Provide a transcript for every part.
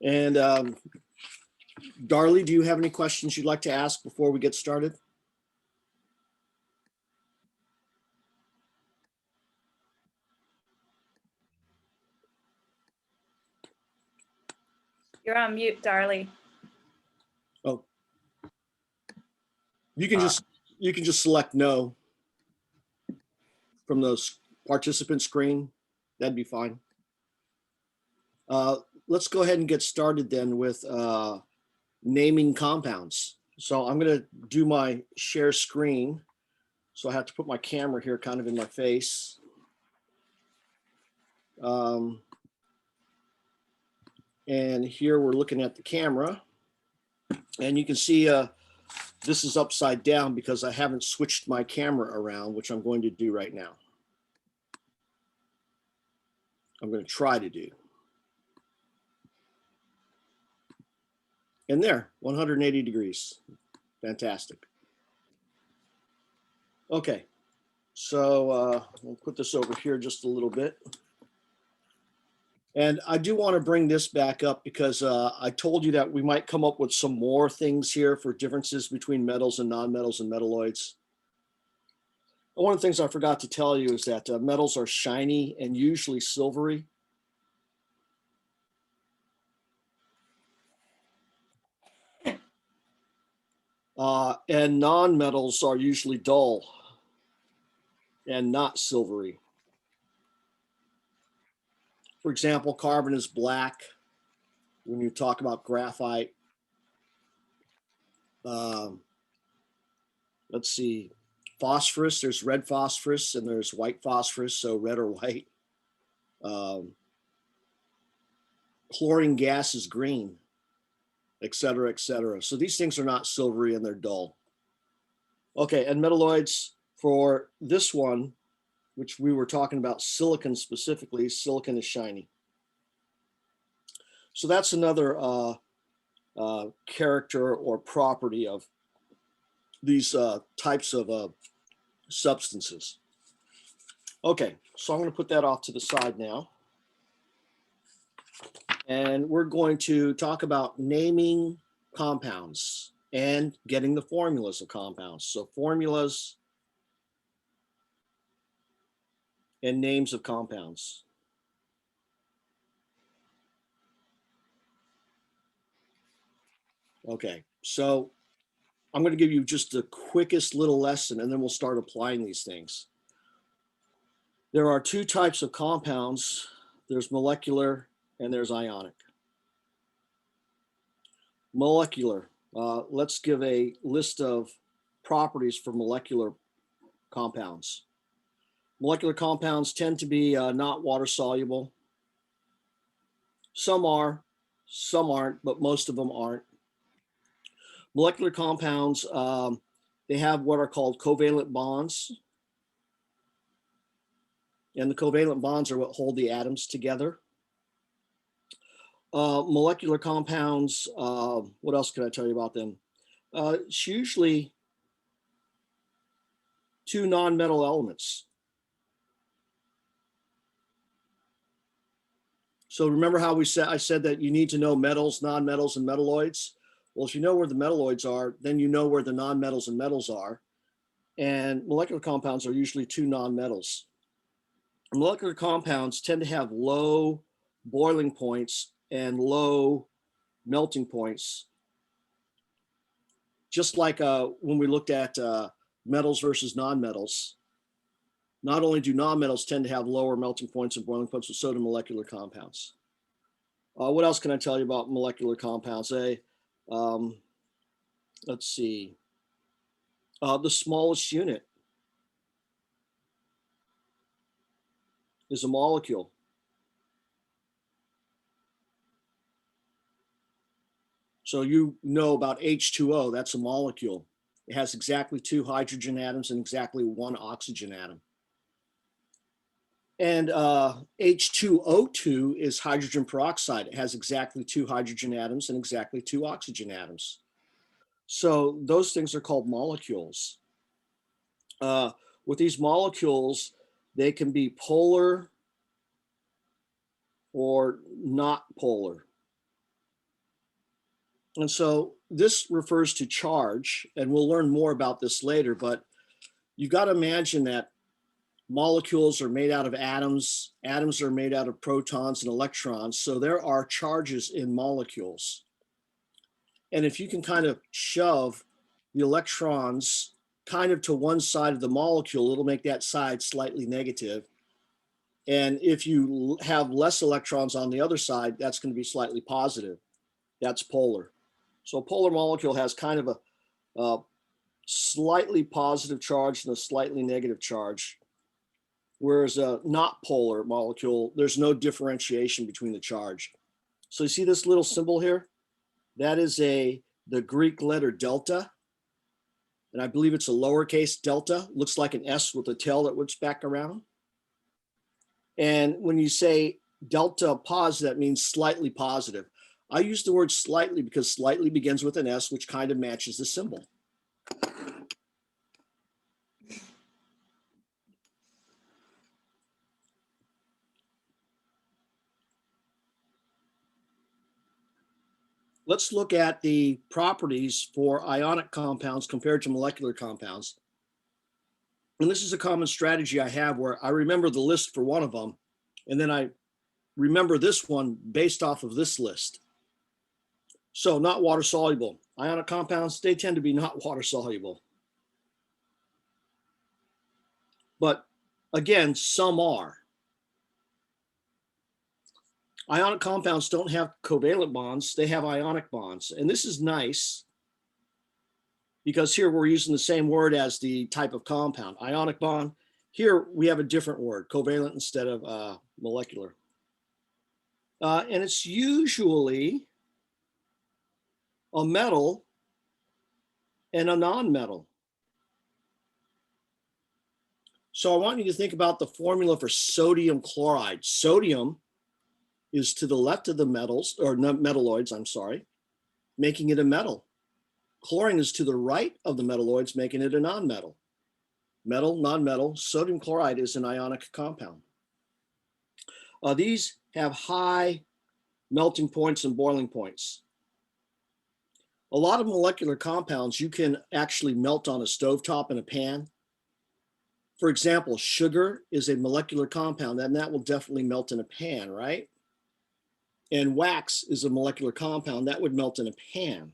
And Darley, do you have any questions you'd like to ask before we get started? You're on mute, Darley. Oh, you can just select no from the participant screen. That'd be fine. Let's go ahead and get started then with naming compounds. So I'm going to do my share screen. So I have to put my camera here kind of in my face. And here we're looking at the camera. And you can see this is upside down because I haven't switched my camera around, which I'm going to do right now. I'm going to try to do. And there, 180 degrees. Fantastic. Okay, so we'll put this over here just a little bit. And I do want to bring this back up because I told you that we might come up with some more things here for differences between metals and nonmetals and metalloids. And one of the things I forgot to tell you is that metals are shiny and usually silvery. And nonmetals are usually dull and not silvery. For example, carbon is black when you talk about graphite. Let's see, phosphorus, there's red phosphorus and there's white phosphorus, so red or white. Chlorine gas is green, et cetera, et cetera. So these things are not silvery and they're dull. Okay, and metalloids for this one, which we were talking about silicon specifically, silicon is shiny. So that's another character or property of these types of substances. Okay, so I'm going to put that off to the side now. And we're going to talk about naming compounds and getting the formulas of compounds. So formulas and names of compounds. Okay, so I'm going to give you just the quickest little lesson and then we'll start applying these things. There are two types of compounds. There's molecular and there's ionic. Molecular, let's give a list of properties for molecular compounds. Molecular compounds tend to be not water soluble. Some are, some aren't, but most of them aren't. Molecular compounds, they have what are called covalent bonds. And the covalent bonds are what hold the atoms together. Molecular compounds, what else can I tell you about them? It's usually two non-metal elements. So remember how I said that you need to know metals, non-metals, and metalloids? Well, if you know where the metalloids are, then you know where the non-metals and metals are. And molecular compounds are usually two non-metals. Molecular compounds tend to have low boiling points and low melting points. Just like when we looked at metals versus non-metals, not only do non-metals tend to have lower melting points and boiling points, but so do molecular compounds. What else can I tell you about molecular compounds? Let's see. The smallest unit is a molecule. So you know about H2O, that's a molecule. It has exactly two hydrogen atoms and exactly one oxygen atom. And H2O2 is hydrogen peroxide. It has exactly two hydrogen atoms and exactly two oxygen atoms. So those things are called molecules. With these molecules, they can be polar or not polar. And so this refers to charge, and we'll learn more about this later, but you've got to imagine that molecules are made out of atoms. Atoms are made out of protons and electrons. So there are charges in molecules. And if you can kind of shove the electrons kind of to one side of the molecule, it'll make that side slightly negative. And if you have less electrons on the other side, that's going to be slightly positive. That's polar. So a polar molecule has kind of a slightly positive charge and a slightly negative charge. Whereas a not polar molecule, there's no differentiation between the charge. So you see this little symbol here? That is the Greek letter delta. And I believe it's a lowercase delta. Looks like an S with a tail that whips back around. And when you say delta positive, that means slightly positive. I use the word slightly because slightly begins with an S, which kind of matches the symbol. Let's look at the properties for ionic compounds compared to molecular compounds. And this is a common strategy I have where I remember the list for one of them, and then I remember this one based off of this list. So not water soluble. Ionic compounds, they tend to be not water soluble. But again, some are. Ionic compounds don't have covalent bonds, they have ionic bonds. And this is nice because here we're using the same word as the type of compound, ionic bond. Here we have a different word, covalent instead of molecular. And it's usually a metal and a non-metal. So I want you to think about the formula for sodium chloride. Sodium is to the left of the metals, or metalloids, I'm sorry, making it a metal. Chlorine is to the right of the metalloids, making it a non-metal. Metal, non-metal, sodium chloride is an ionic compound. These have high melting points and boiling points. A lot of molecular compounds you can actually melt on a stovetop in a pan. For example, sugar is a molecular compound, and that will definitely melt in a pan, right? And wax is a molecular compound that would melt in a pan.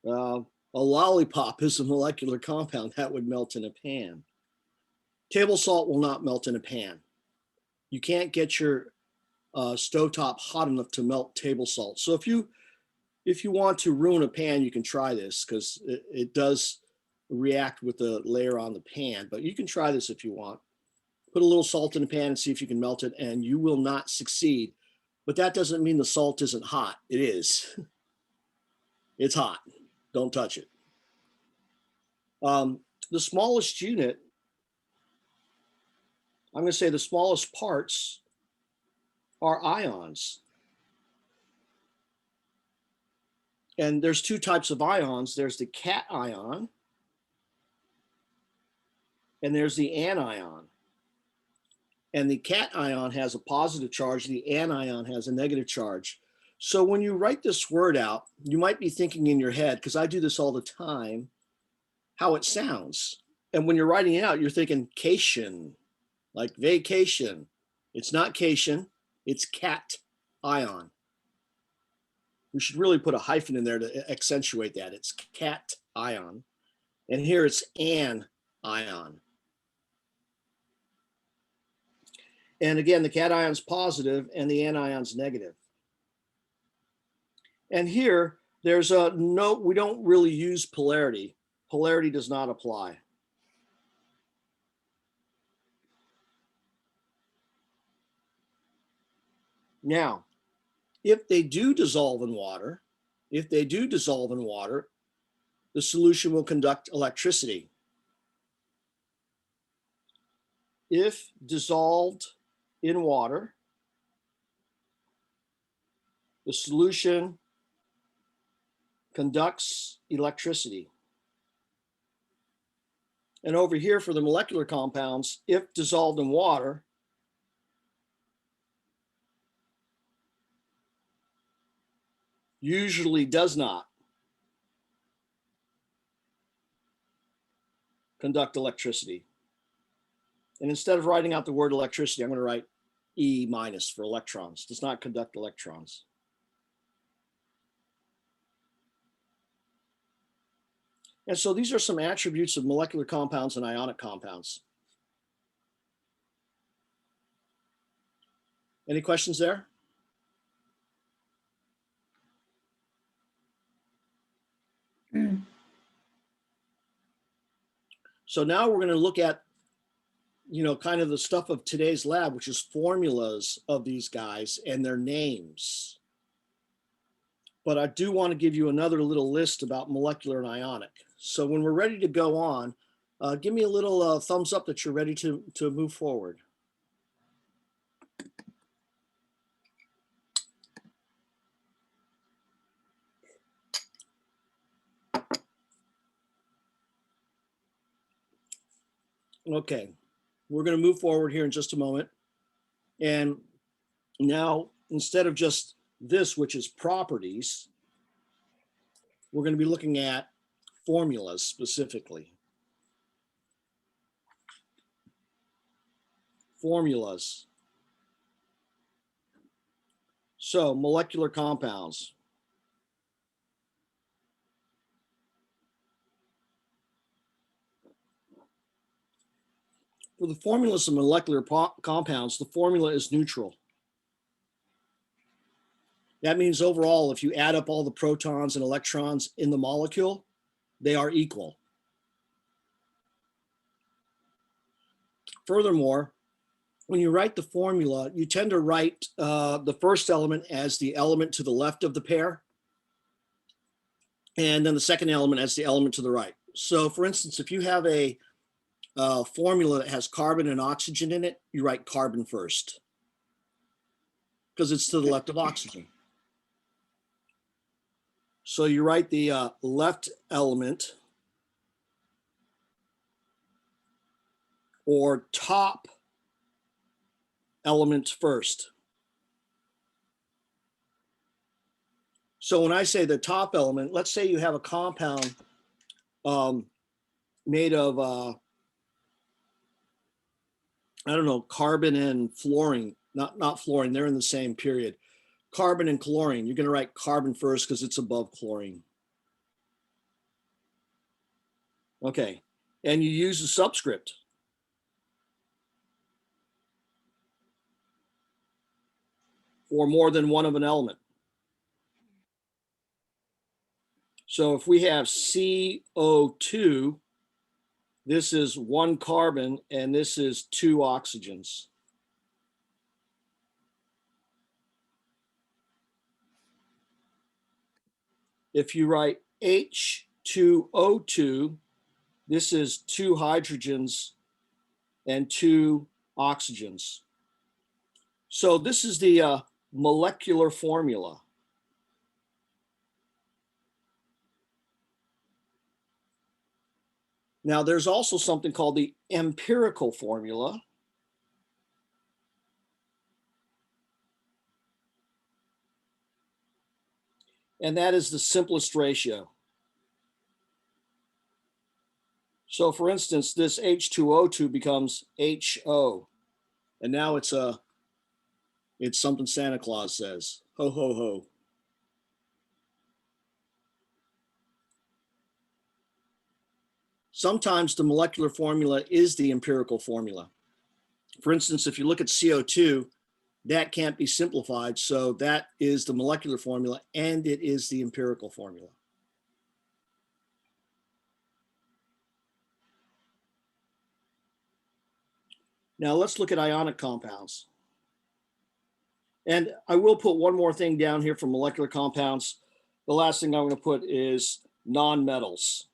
A lollipop is a molecular compound that would melt in a pan. Table salt will not melt in a pan. You can't get your stovetop hot enough to melt table salt. So if you want to ruin a pan, you can try this because it does react with the layer on the pan, but you can try this if you want. Put a little salt in the pan and see if you can melt it, and you will not succeed. But that doesn't mean the salt isn't hot. It is. It's hot. Don't touch it. The smallest unit, I'm going to say the smallest parts are ions. And there's two types of ions. There's the cation and there's the anion. And the cation has a positive charge, the anion has a negative charge. So when you write this word out, you might be thinking in your head, because I do this all the time, how it sounds. And when you're writing it out, you're thinking cation, like vacation. It's not cation, it's cation. We should really put a hyphen in there to accentuate that. It's cation. And here it's anion. And again, the cation's positive and the anion's negative. And here, there's a note, we don't really use polarity. Polarity does not apply. Now, if they do dissolve in water, the solution will conduct electricity. If dissolved in water, the solution conducts electricity. And over here for the molecular compounds, if dissolved in water, usually does not conduct electricity. And instead of writing out the word electricity, I'm going to write E minus for electrons. Does not conduct electrons. And so these are some attributes of molecular compounds and ionic compounds. Any questions there? So now we're going to look at, kind of the stuff of today's lab, which is formulas of these guys and their names. But I do want to give you another little list about molecular and ionic. So when we're ready to go on, give me a little thumbs up that you're ready to move forward. Okay, we're going to move forward here in just a moment. And now, instead of just this, which is properties, we're going to be looking at formulas specifically. Formulas. So molecular compounds. For the formulas of molecular compounds, the formula is neutral. That means overall, if you add up all the protons and electrons in the molecule, they are equal. Furthermore, when you write the formula, you tend to write the first element as the element to the left of the pair, and then the second element as the element to the right. So for instance, if you have a formula that has carbon and oxygen in it, you write carbon first because it's to the left of oxygen. So you write the left element or top element first. So when I say the top element, let's say you have a compound made of, I don't know, carbon and fluorine, not fluorine, they're in the same period. Carbon and chlorine, you're going to write carbon first because it's above chlorine. Okay, and you use a subscript. Or more than one of an element. So if we have CO2, this is one carbon and this is two oxygens. If you write H2O2, this is two hydrogens and two oxygens. So this is the molecular formula. Now there's also something called the empirical formula. And that is the simplest ratio. So for instance, this H2O2 becomes HO. And now it's something Santa Claus says. Ho, ho, ho. Sometimes the molecular formula is the empirical formula. For instance, if you look at CO2, that can't be simplified. So that is the molecular formula and it is the empirical formula. Now let's look at ionic compounds. And I will put one more thing down here for molecular compounds. The last thing I'm going to put is nonmetals.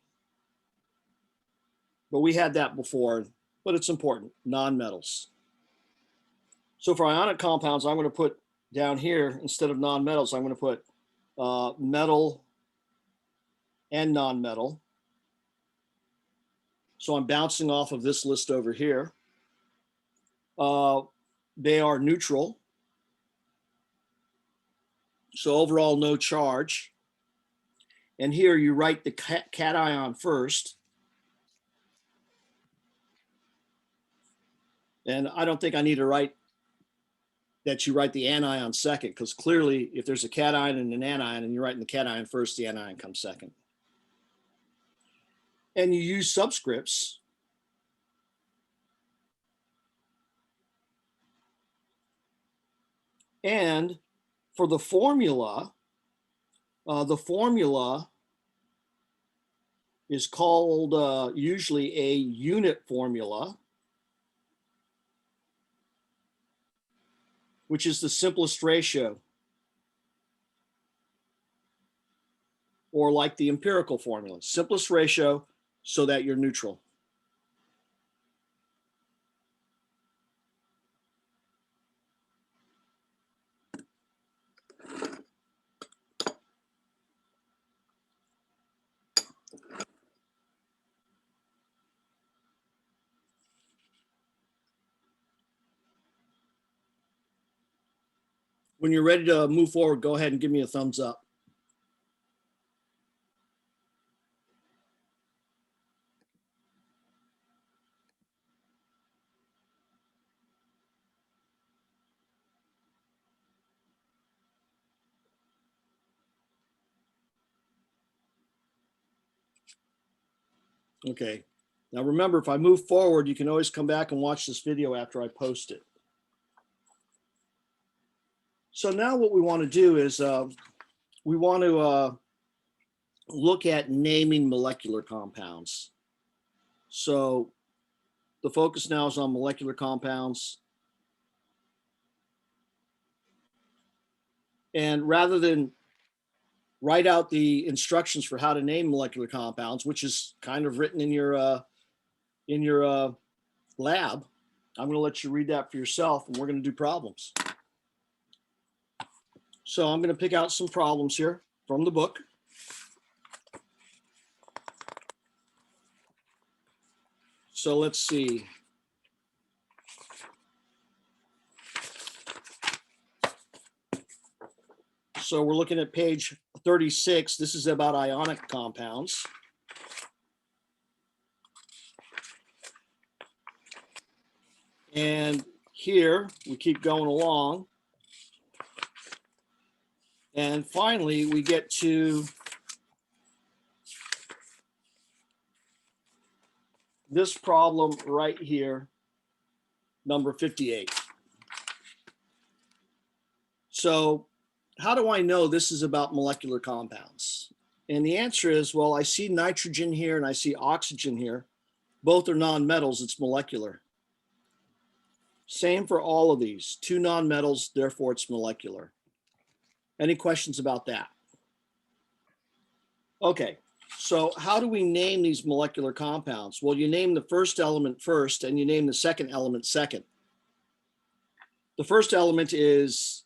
But we had that before, but it's important, nonmetals. So for ionic compounds, I'm going to put down here, instead of nonmetals, I'm going to put metal and nonmetal. So I'm bouncing off of this list over here. They are neutral. So overall, no charge. And here you write the cation first. And I don't think I need to write that you write the anion second, because clearly if there's a cation and an anion and you're writing the cation first, the anion comes second. And you use subscripts. And for the formula is called usually a unit formula, which is the simplest ratio, or like the empirical formula, simplest ratio so that you're neutral. When you're ready to move forward, go ahead and give me a thumbs up. Okay. Now remember, if I move forward, you can always come back and watch this video after I post it. So now what we want to do is we want to look at naming molecular compounds. So the focus now is on molecular compounds. And rather than write out the instructions for how to name molecular compounds, which is kind of written in your lab, I'm going to let you read that for yourself, and we're going to do problems. So I'm going to pick out some problems here from the book. So let's see. So we're looking at page 36. This is about ionic compounds. And here we keep going along. And finally, we get to this problem right here, number 58. So how do I know this is about molecular compounds? And the answer is, well, I see nitrogen here and I see oxygen here. Both are nonmetals, it's molecular. Same for all of these, two nonmetals, therefore it's molecular. Any questions about that? Okay, so how do we name these molecular compounds? Well, you name the first element first and you name the second element second. The first element is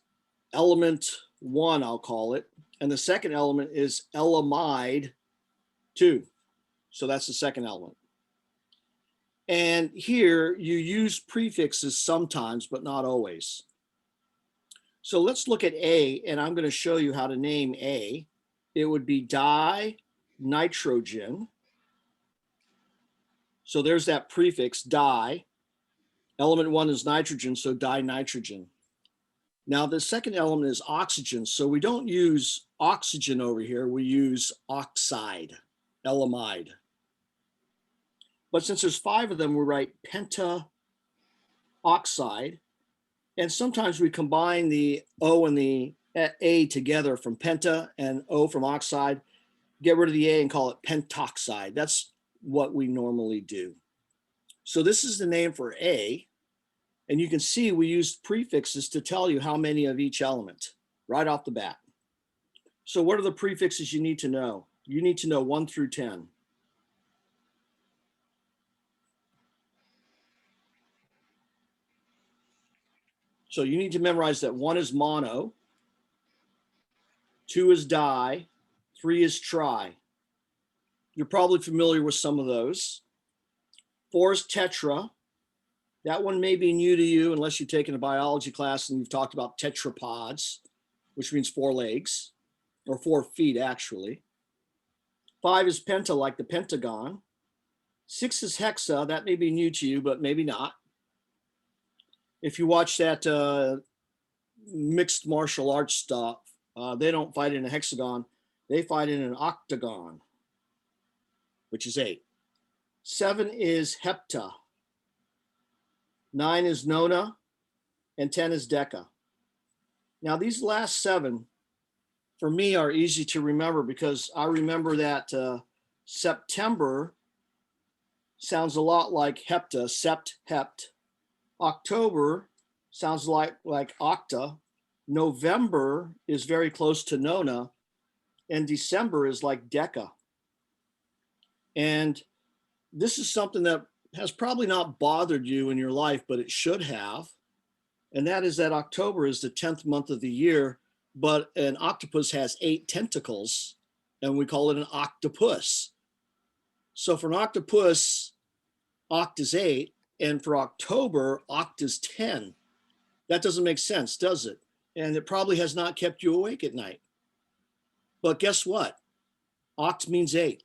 element 1, I'll call it, and the second element is elamide 2. So that's the second element. And here you use prefixes sometimes, but not always. So let's look at A, and I'm going to show you how to name A. It would be dinitrogen. So there's that prefix, di. Element 1 is nitrogen, so dinitrogen. Now the second element is oxygen, so we don't use oxygen over here, we use oxide, elamide. But since there's 5 of them, we write pentaoxide, and sometimes we combine the O and the A together from penta and O from oxide, get rid of the A and call it pentoxide. That's what we normally do. So this is the name for A. And you can see we used prefixes to tell you how many of each element right off the bat. So what are the prefixes you need to know? You need to know 1 through 10. So you need to memorize that 1 is mono, 2 is di, 3 is tri. You're probably familiar with some of those. 4 is tetra. That one may be new to you unless you've taken a biology class and you've talked about tetrapods. which means 4 legs, or 4 feet actually. 5 is penta, like the pentagon. 6 is hexa. That may be new to you, but maybe not. If you watch that mixed martial arts stuff, they don't fight in a hexagon. They fight in an octagon, which is 8. 7 is hepta. 9 is nona, and 10 is deca. Now, these last 7, for me, are easy to remember because I remember that September sounds a lot like hepta, sept, hept. October sounds like octa. November is very close to nona, and December is like deca. And this is something that has probably not bothered you in your life, but it should have. And that is that October is the 10th month of the year, but an octopus has 8 tentacles, and we call it an octopus. So for an octopus, oct is 8, and for October, oct is 10. That doesn't make sense, does it? And it probably has not kept you awake at night. But guess what? Oct means 8.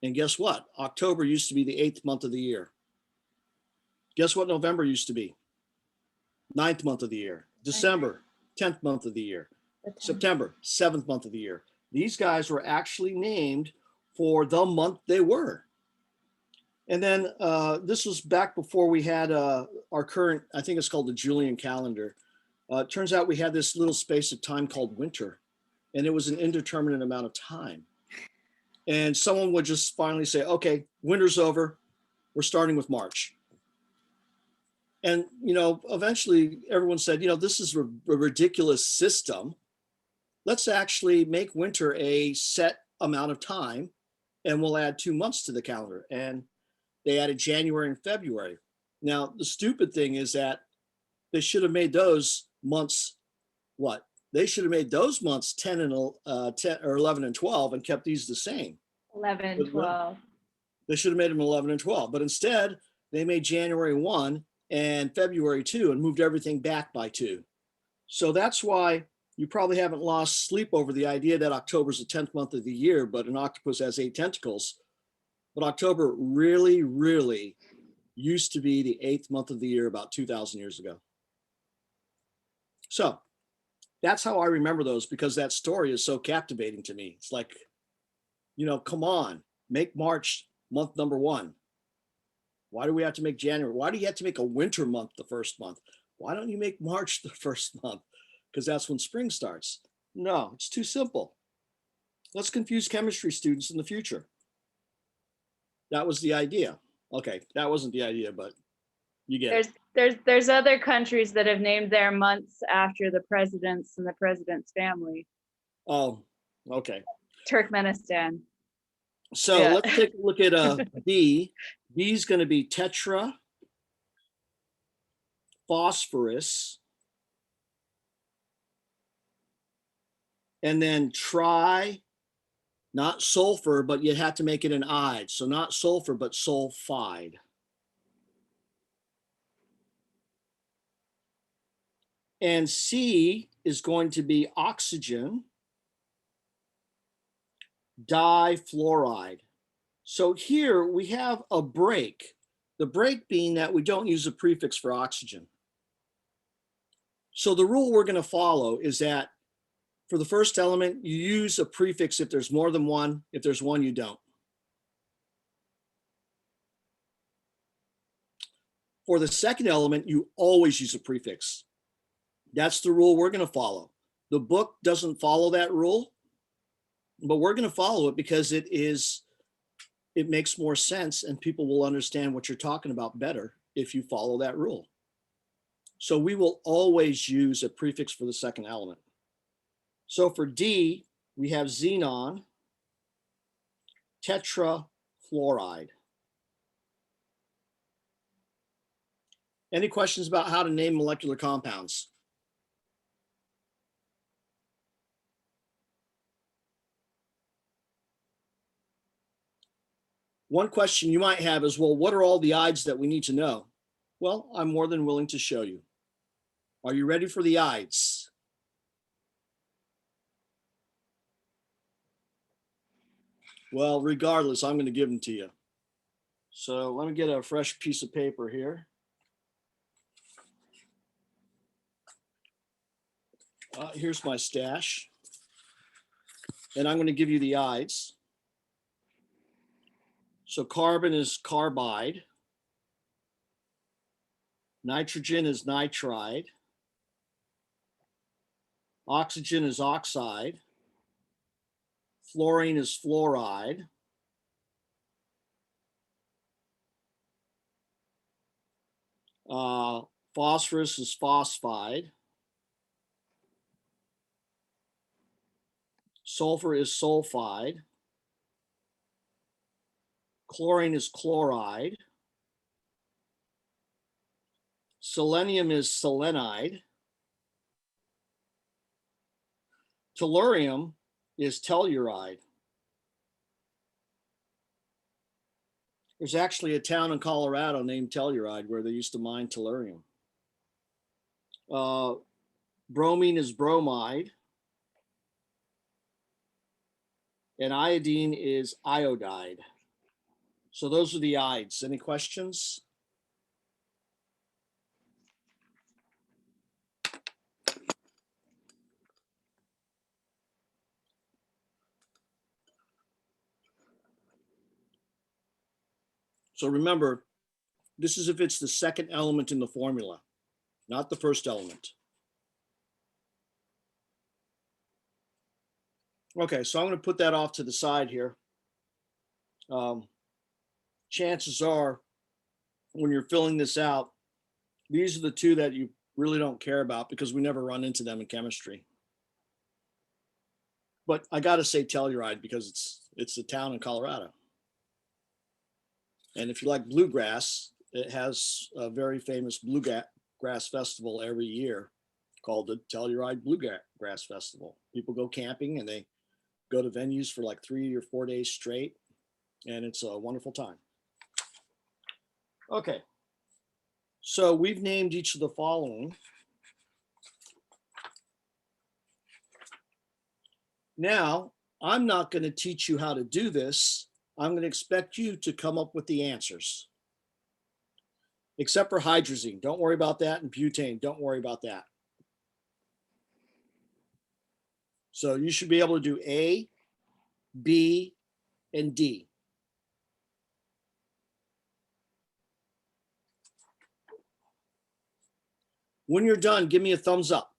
And guess what? October used to be the 8th month of the year. Guess what November used to be? 9th month of the year. December, 10th month of the year. September, 7th month of the year. These guys were actually named for the month they were. And then this was back before we had our current, I think it's called the Julian calendar. It turns out we had this little space of time called winter, and it was an indeterminate amount of time. And someone would just finally say, okay, winter's over. We're starting with March. And, eventually everyone said, this is a ridiculous system. Let's actually make winter a set amount of time, and we'll add 2 months to the calendar. And they added January and February. Now, the stupid thing is that they should have made those months what? They should have made those months 10 and 10 or 11 and 12 and kept these the same. 11, 12. They should have made them 11 and 12, but instead they made January 1 and February 2 and moved everything back by 2. So that's why you probably haven't lost sleep over the idea that October is the 10th month of the year, but an octopus has 8 tentacles. But October really, really used to be the 8th month of the year about 2,000 years ago. So that's how I remember those, because that story is so captivating to me. It's like, come on, make March month number 1. Why do we have to make January? Why do you have to make a winter month the first month? Why don't you make March the first month? Because that's when spring starts. No, it's too simple. Let's confuse chemistry students in the future. That was the idea. Okay, that wasn't the idea, but you get it. There's other countries that have named their months after the presidents and the president's family. Oh, okay. Turkmenistan. So Yeah. Let's take a look at B. B is going to be tetra, phosphorus, and then tri, not sulfur, but you have to make it an ide. So not sulfur, but sulfide. And C is going to be oxygen, difluoride. So here we have a break, the break being that we don't use a prefix for oxygen. So the rule we're going to follow is that for the first element, you use a prefix if there's more than one. If there's one, you don't. For the second element, you always use a prefix. That's the rule we're going to follow. The book doesn't follow that rule, but we're going to follow it because it makes more sense and people will understand what you're talking about better if you follow that rule. So we will always use a prefix for the second element. So for D, we have xenon, tetrafluoride. Any questions about how to name molecular compounds? One question you might have is, well, what are all the ides that we need to know? Well, I'm more than willing to show you. Are you ready for the ides? Well, regardless, I'm going to give them to you. So let me get a fresh piece of paper here. Here's my stash. And I'm going to give you the ides. So carbon is carbide. Nitrogen is nitride. Oxygen is oxide. Fluorine is fluoride. Phosphorus is phosphide. Sulfur is sulfide. Chlorine is chloride. Selenium is selenide. Tellurium is telluride. There's actually a town in Colorado named Telluride where they used to mine tellurium. Bromine is bromide. And iodine is iodide. So those are the ides. Any questions? So remember, this is if it's the second element in the formula, not the first element. Okay, so I'm going to put that off to the side here. Chances are, when you're filling this out, these are the two that you really don't care about because we never run into them in chemistry. But I got to say Telluride because it's a town in Colorado. And if you like bluegrass, it has a very famous bluegrass festival every year called the Telluride Bluegrass Festival. People go camping and they go to venues for like 3 or 4 days straight. And it's a wonderful time. Okay. So we've named each of the following. Now, I'm not going to teach you how to do this. I'm going to expect you to come up with the answers. Except for hydrazine. Don't worry about that. And butane. Don't worry about that. So you should be able to do A, B, and D. When you're done, give me a thumbs up.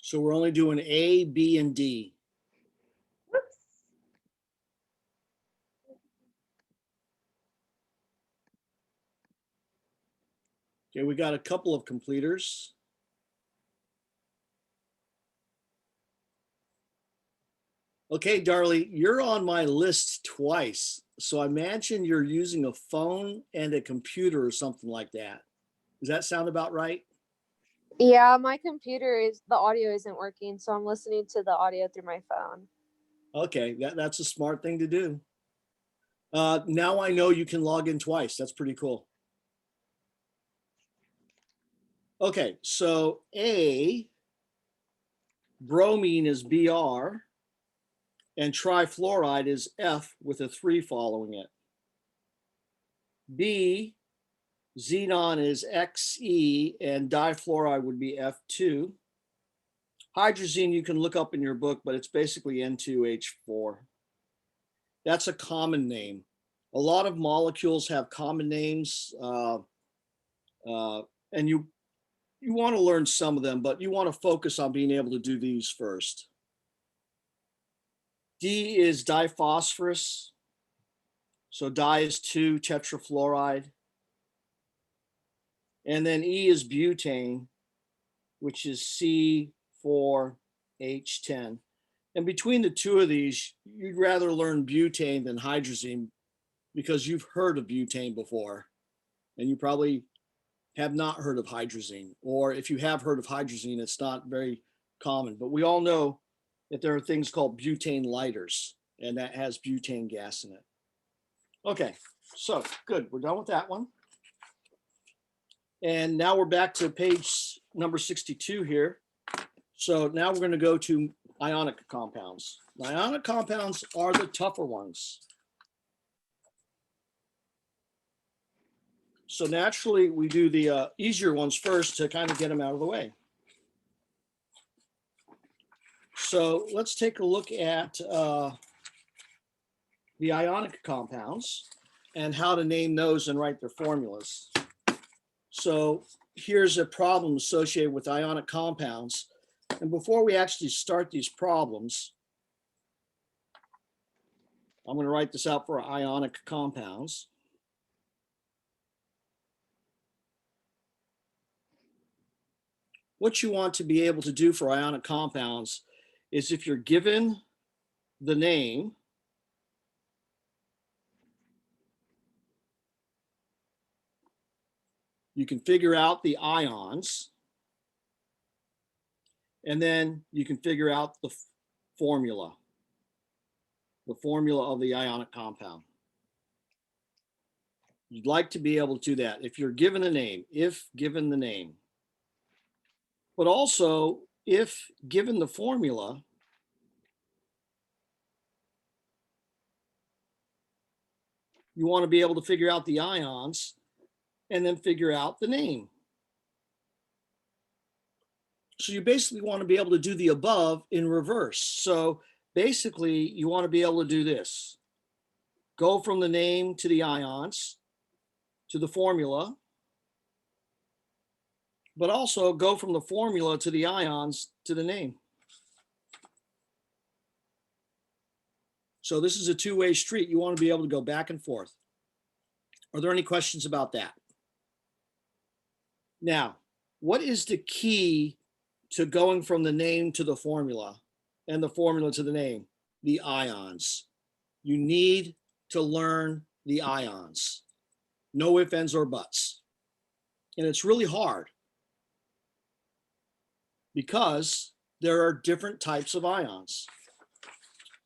So we're only doing A, B, and D. Whoops. Okay, we got a couple of completers. Okay, Darlie, you're on my list twice. So I imagine you're using a phone and a computer or something like that. Does that sound about right? Yeah, my computer the audio isn't working, so I'm listening to the audio through my phone. Okay, that's a smart thing to do. Now I know you can log in twice. That's pretty cool. Okay, so A, bromine is Br, and trifluoride is F with a 3 following it. B, xenon is Xe, and difluoride would be F2. Hydrazine you can look up in your book, but it's basically N2H4. That's a common name. A lot of molecules have common names, and you want to learn some of them, but you want to focus on being able to do these first. D is diphosphorus. So di is 2-tetrafluoride. And then E is butane, which is C4H10. And between the two of these, you'd rather learn butane than hydrazine because you've heard of butane before, and you probably have not heard of hydrazine. Or if you have heard of hydrazine, it's not very common. But we all know that there are things called butane lighters, and that has butane gas in it. Okay, so good. We're done with that one. And now we're back to page number 62 here. So now we're going to go to ionic compounds. Ionic compounds are the tougher ones. So naturally, we do the easier ones first to kind of get them out of the way. So let's take a look at the ionic compounds and how to name those and write their formulas. So here's a problem associated with ionic compounds. And before we actually start these problems, I'm going to write this out for ionic compounds. What you want to be able to do for ionic compounds is if you're given the name, you can figure out the ions, and then you can figure out the formula of the ionic compound. You'd like to be able to do that if you're given a name, if given the name. But also, if given the formula, you want to be able to figure out the ions and then figure out the name. So you basically want to be able to do the above in reverse. So basically, you want to be able to do this. Go from the name to the ions, to the formula, but also go from the formula to the ions to the name. So this is a two-way street. You want to be able to go back and forth. Are there any questions about that? Now, what is the key to going from the name to the formula and the formula to the name? The ions. You need to learn the ions. No ifs, ands, or buts. And it's really hard because there are different types of ions.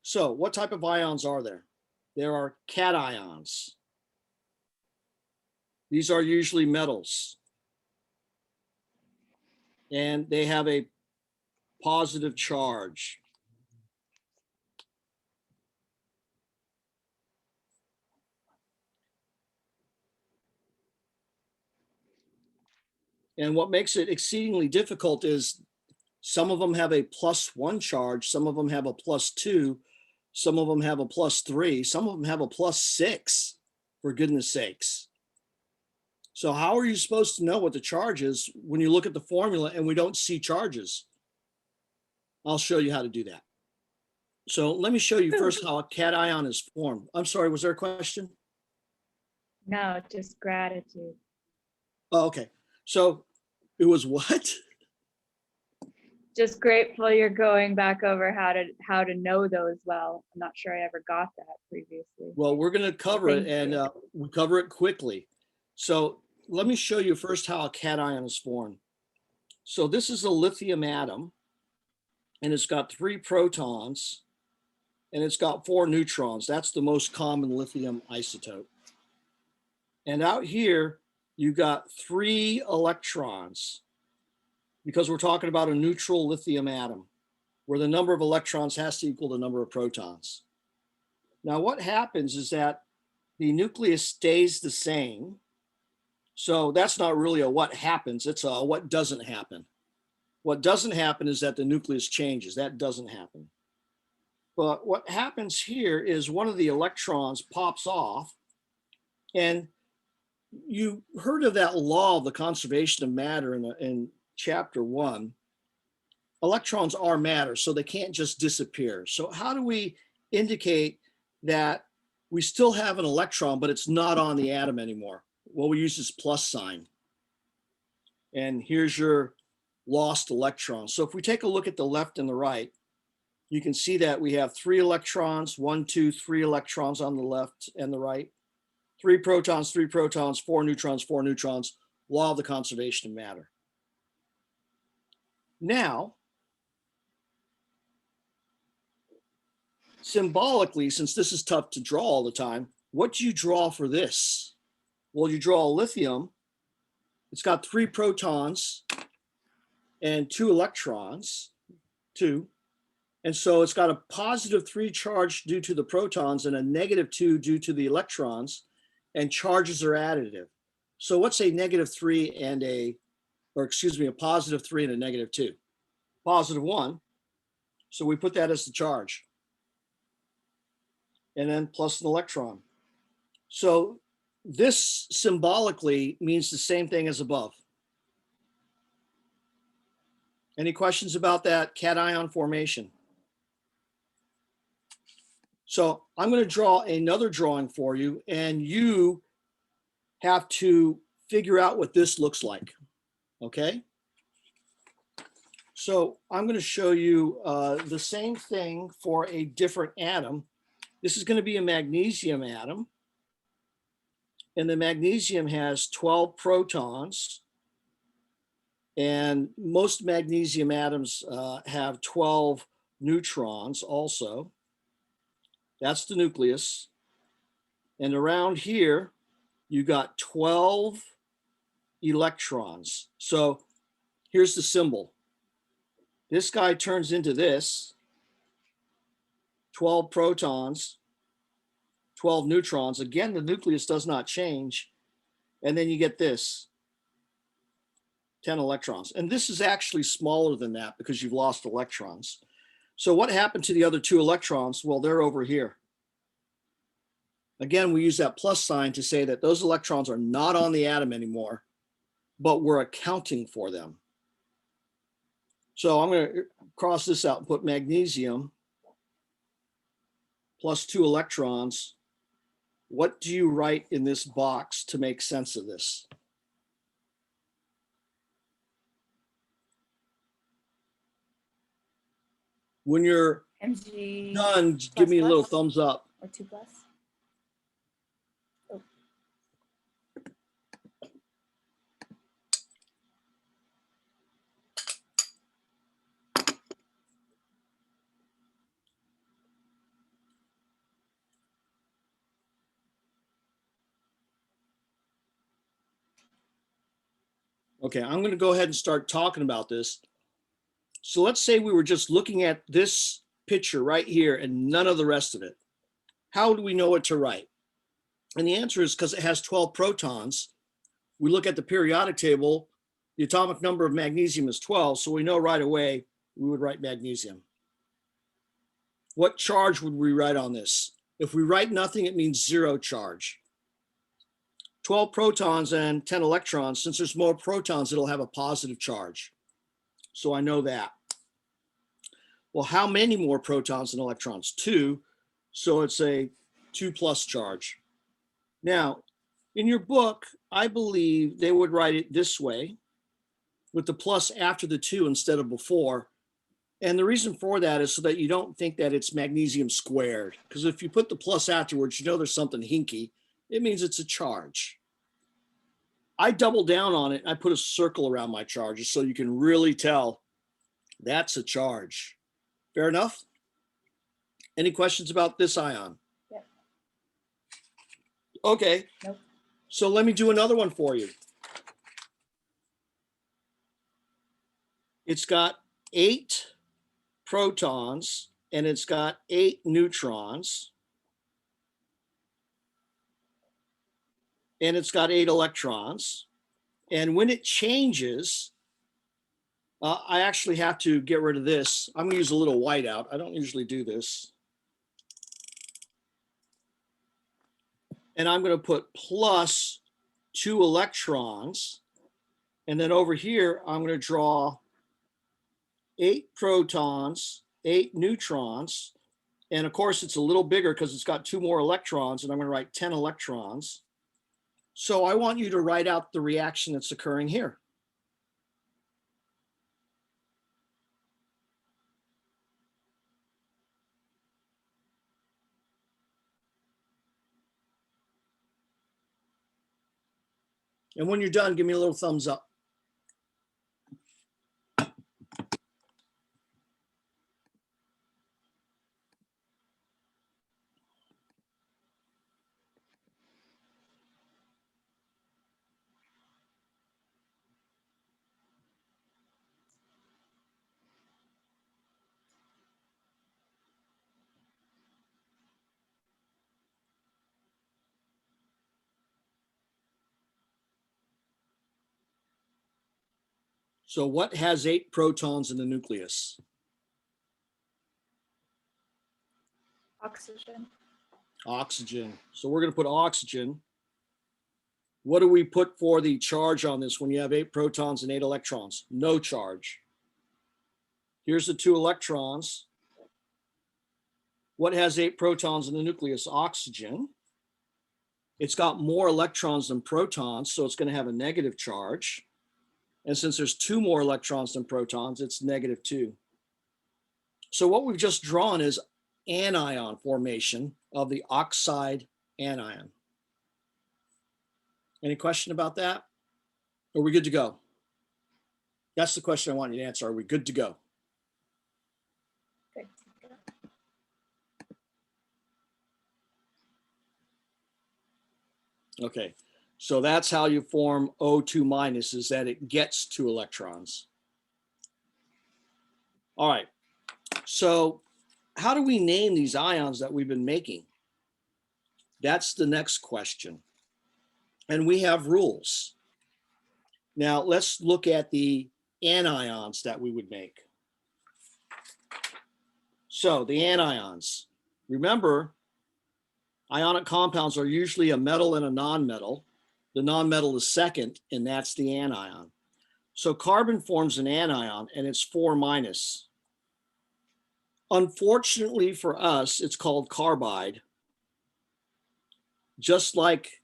So what type of ions are there? There are cations. These are usually metals. And they have a positive charge. And what makes it exceedingly difficult is some of them have a +1 charge, some of them have a +2, some of them have a +3, some of them have a +6, for goodness sakes. So how are you supposed to know what the charge is when you look at the formula and we don't see charges? I'll show you how to do that. So let me show you first how a cation is formed. I'm sorry, was there a question? No, just gratitude. Oh, okay. So it was what? Just grateful you're going back over how to know those well. I'm not sure I ever got that previously. Well, we're going to cover it, and we cover it quickly. So let me show you first how a cation is formed. So this is a lithium atom, and it's got 3 protons, and it's got 4 neutrons. That's the most common lithium isotope. And out here, you got 3 electrons, because we're talking about a neutral lithium atom, where the number of electrons has to equal the number of protons. Now, what happens is that the nucleus stays the same. So that's not really a what happens, it's a what doesn't happen. What doesn't happen is that the nucleus changes. That doesn't happen. But what happens here is one of the electrons pops off, and you heard of that law of the conservation of matter in chapter 1. Electrons are matter, so they can't just disappear. So how do we indicate that we still have an electron, but it's not on the atom anymore? Well, we use this plus sign. And here's your lost electron. So if we take a look at the left and the right, you can see that we have 3 electrons, 1, 2, 3 electrons on the left and the right, 3 protons, 4 neutrons, 4 neutrons, law of the conservation of matter. Now, symbolically, since this is tough to draw all the time, what do you draw for this? Well, you draw a lithium. It's got 3 protons and 2 electrons, 2. And so it's got a positive 3 charge due to the protons and a negative 2 due to the electrons, and charges are additive. So what's a negative 3 and a positive 3 and a negative 2? Positive 1. So we put that as the charge. And then plus an electron. So this symbolically means the same thing as above. Any questions about that cation formation? So I'm going to draw another drawing for you, and you have to figure out what this looks like, okay? So I'm going to show you the same thing for a different atom. This is going to be a magnesium atom, and the magnesium has 12 protons, and most magnesium atoms have 12 neutrons also. That's the nucleus. And around here, you got 12 electrons. So here's the symbol. This guy turns into this, 12 protons, 12 neutrons. Again, the nucleus does not change. And then you get this, 10 electrons. And this is actually smaller than that because you've lost electrons. So what happened to the other 2 electrons? Well, they're over here. Again, we use that plus sign to say that those electrons are not on the atom anymore, but we're accounting for them. So I'm going to cross this out and put magnesium plus 2 electrons. What do you write in this box to make sense of this? When you're Mg done, give me a little thumbs up. or 2 plus. Oh. Okay, I'm going to go ahead and start talking about this. So let's say we were just looking at this picture right here and none of the rest of it. How do we know what to write? And the answer is because it has 12 protons. We look at the periodic table, the atomic number of magnesium is 12, so we know right away we would write magnesium. What charge would we write on this? If we write nothing, it means 0 charge. 12 protons and 10 electrons, since there's more protons, it'll have a positive charge. So I know that. Well, how many more protons and electrons? 2. So it's a 2 plus charge. Now, in your book, I believe they would write it this way, with the plus after the 2 instead of before. And the reason for that is so that you don't think that it's magnesium squared. Because if you put the plus afterwards, you know there's something hinky. It means it's a charge. I double down on it. I put a circle around my charges so you can really tell that's a charge. Fair enough? Any questions about this ion? Yep. Okay. Nope. So let me do another one for you. It's got 8 protons and it's got 8 neutrons. And it's got 8 electrons. And when it changes, I actually have to get rid of this. I'm gonna use a little whiteout. I don't usually do this. And I'm gonna put plus 2 electrons. And then over here, I'm gonna draw 8 protons, 8 neutrons. And of course, it's a little bigger because it's got 2 more electrons, and I'm gonna write 10 electrons. So I want you to write out the reaction that's occurring here. And when you're done, give me a little thumbs up. So what has 8 protons in the nucleus? Oxygen. Oxygen. So we're going to put oxygen. What do we put for the charge on this when you have 8 protons and 8 electrons? No charge. Here's the 2 electrons. What has 8 protons in the nucleus? Oxygen. It's got more electrons than protons, so it's going to have a negative charge. And since there's 2 more electrons than protons, it's -2. So what we've just drawn is anion formation of the oxide anion. Any question about that? Are we good to go? That's the question I want you to answer. Are we good to go? Good. Okay, so that's how you form O2 minus, is that it gets 2 electrons. All right, so how do we name these ions that we've been making? That's the next question. And we have rules. Now let's look at the anions that we would make. So the anions, remember, ionic compounds are usually a metal and a nonmetal. The nonmetal is second, and that's the anion. So carbon forms an anion, and it's 4 minus. Unfortunately for us, it's called carbide, just like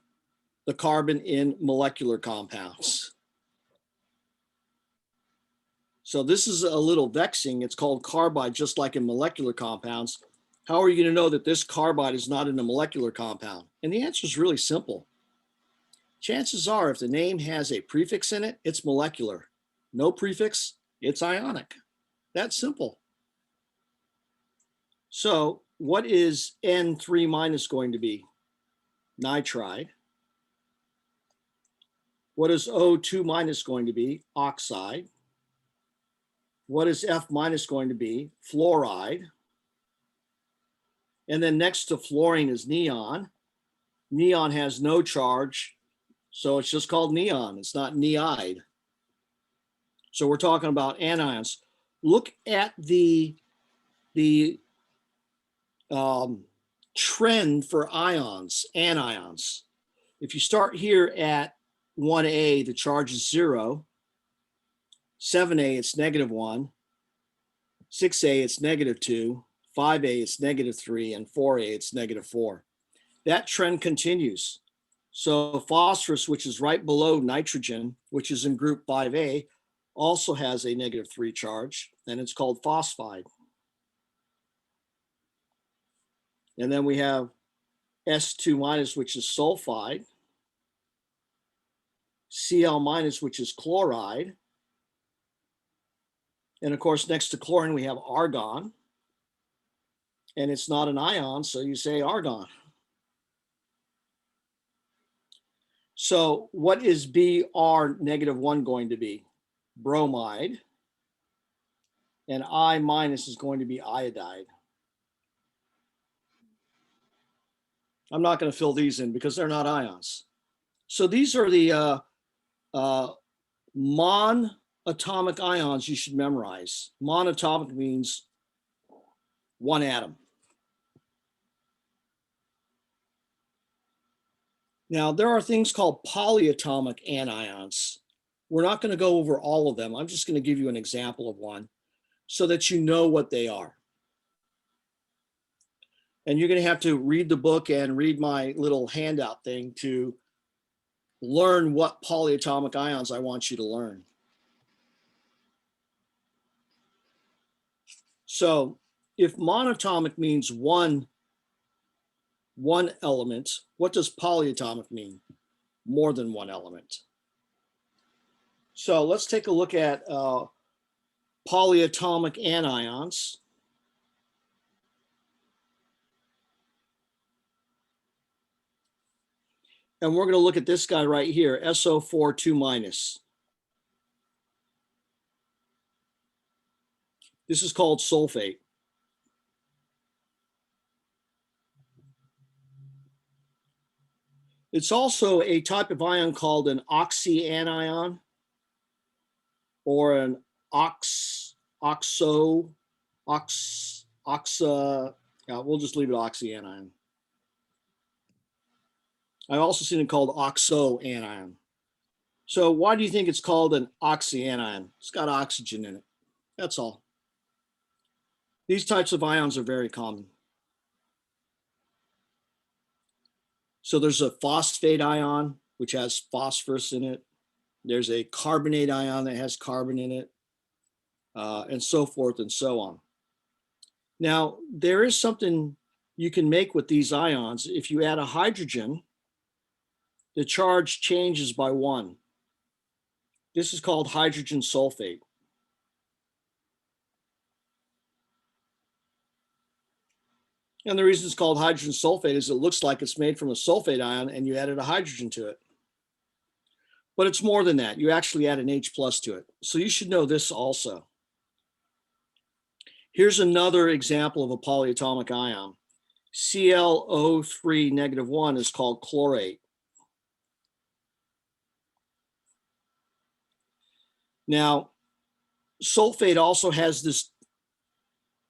the carbon in molecular compounds. So this is a little vexing. It's called carbide, just like in molecular compounds. How are you going to know that this carbide is not in a molecular compound? And the answer is really simple. Chances are, if the name has a prefix in it, it's molecular. No prefix, it's ionic. That's simple. So what is N3 minus going to be? Nitride. What is O2 minus going to be? Oxide. What is F minus going to be? Fluoride. And then next to fluorine is neon. Neon has no charge, so it's just called neon. It's not neide. So we're talking about anions. Look at the trend for ions, anions. If you start here at 1A, the charge is 0. 7A, it's -1. 6A, it's -2. 5A, it's -3. And 4A, it's -4. That trend continues. So phosphorus, which is right below nitrogen, which is in group 5A, also has a -3 charge, and it's called phosphide. And then we have S2 minus, which is sulfide. Cl minus, which is chloride. And of course, next to chlorine, we have argon. And it's not an ion, so you say argon. So what is Br -1 going to be? Bromide. And I minus is going to be iodide. I'm not going to fill these in because they're not ions. So these are the atomic ions you should memorize. Monatomic means one atom. Now, there are things called polyatomic anions. We're not going to go over all of them. I'm just going to give you an example of one so that you know what they are. And you're going to have to read the book and read my little handout thing to learn what polyatomic ions I want you to learn. So if monatomic means one element, what does polyatomic mean? More than one element. So let's take a look at polyatomic anions. And we're going to look at this guy right here, SO4 2-. This is called sulfate. It's also a type of ion called an oxyanion or an we'll just leave it oxyanion. I've also seen it called oxoanion. So why do you think it's called an oxyanion? It's got oxygen in it. That's all. These types of ions are very common. So there's a phosphate ion, which has phosphorus in it. There's a carbonate ion that has carbon in it, and so forth and so on. Now, there is something you can make with these ions. If you add a hydrogen, the charge changes by 1. This is called hydrogen sulfate. And the reason it's called hydrogen sulfate is it looks like it's made from a sulfate ion and you added a hydrogen to it. But it's more than that. You actually add an H plus to it. So you should know this also. Here's another example of a polyatomic ion. ClO3 -1 is called chlorate. Now, sulfate also has this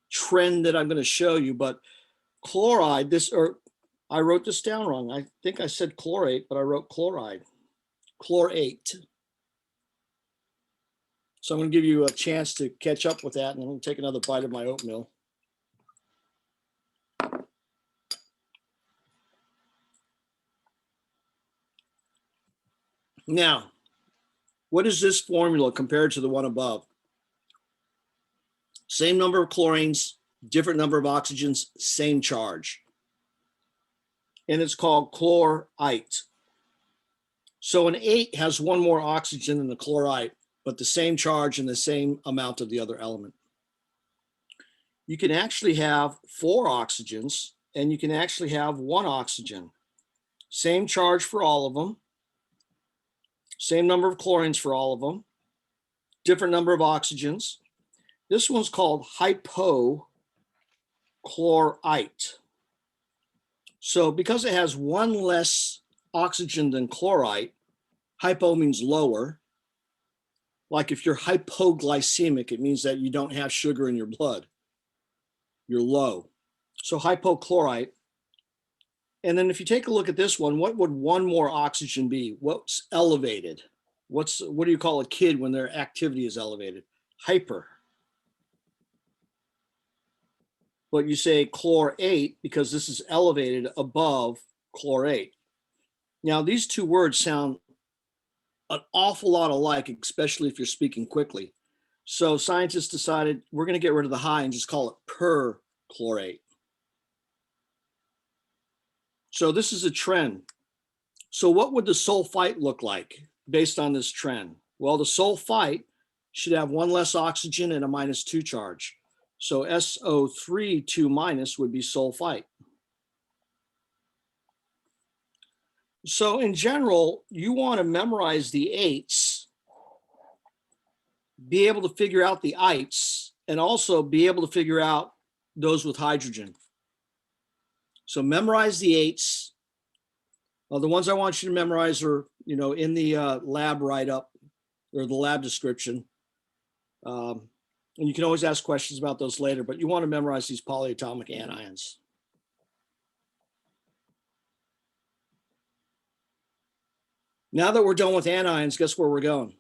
trend that I'm going to show you, but chloride, I wrote this down wrong. I think I said chlorate, but I wrote chloride. Chlorate. So I'm going to give you a chance to catch up with that, and I'm going to take another bite of my oatmeal. Now, what is this formula compared to the one above? Same number of chlorines, different number of oxygens, same charge. And it's called chlorite. So an 8 has one more oxygen than the chlorite, but the same charge and the same amount of the other element. You can actually have 4 oxygens, and you can actually have 1 oxygen. Same charge for all of them. Same number of chlorines for all of them. Different number of oxygens. This one's called hypochlorite. So because it has 1 less oxygen than chlorite, hypo means lower. Like if you're hypoglycemic, it means that you don't have sugar in your blood. You're low. So hypochlorite. And then if you take a look at this one, what would 1 more oxygen be? What's elevated? What do you call a kid when their activity is elevated? Hyper. But you say chlorate because this is elevated above chlorate. Now, these two words sound an awful lot alike, especially if you're speaking quickly. So scientists decided we're going to get rid of the high and just call it perchlorate. So this is a trend. So what would the sulfite look like based on this trend? Well, the sulfite should have 1 less oxygen and a -2 charge. So SO3 2- would be sulfite. So in general, you want to memorize the 8s, be able to figure out the ites, and also be able to figure out those with hydrogen. So memorize the 8s. The ones I want you to memorize are, in the lab write-up or the lab description. And you can always ask questions about those later, but you want to memorize these polyatomic anions. Now that we're done with anions, guess where we're going?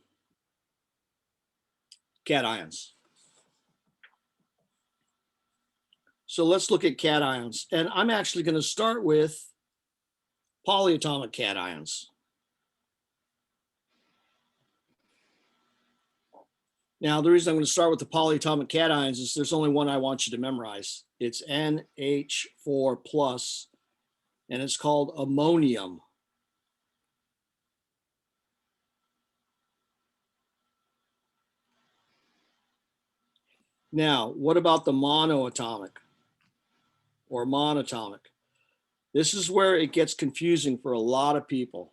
Cations. So let's look at cations. And I'm actually going to start with polyatomic cations. Now, the reason I'm going to start with the polyatomic cations is there's only one I want you to memorize. It's NH4 plus, and it's called ammonium. Now, what about the monoatomic or monatomic? This is where it gets confusing for a lot of people.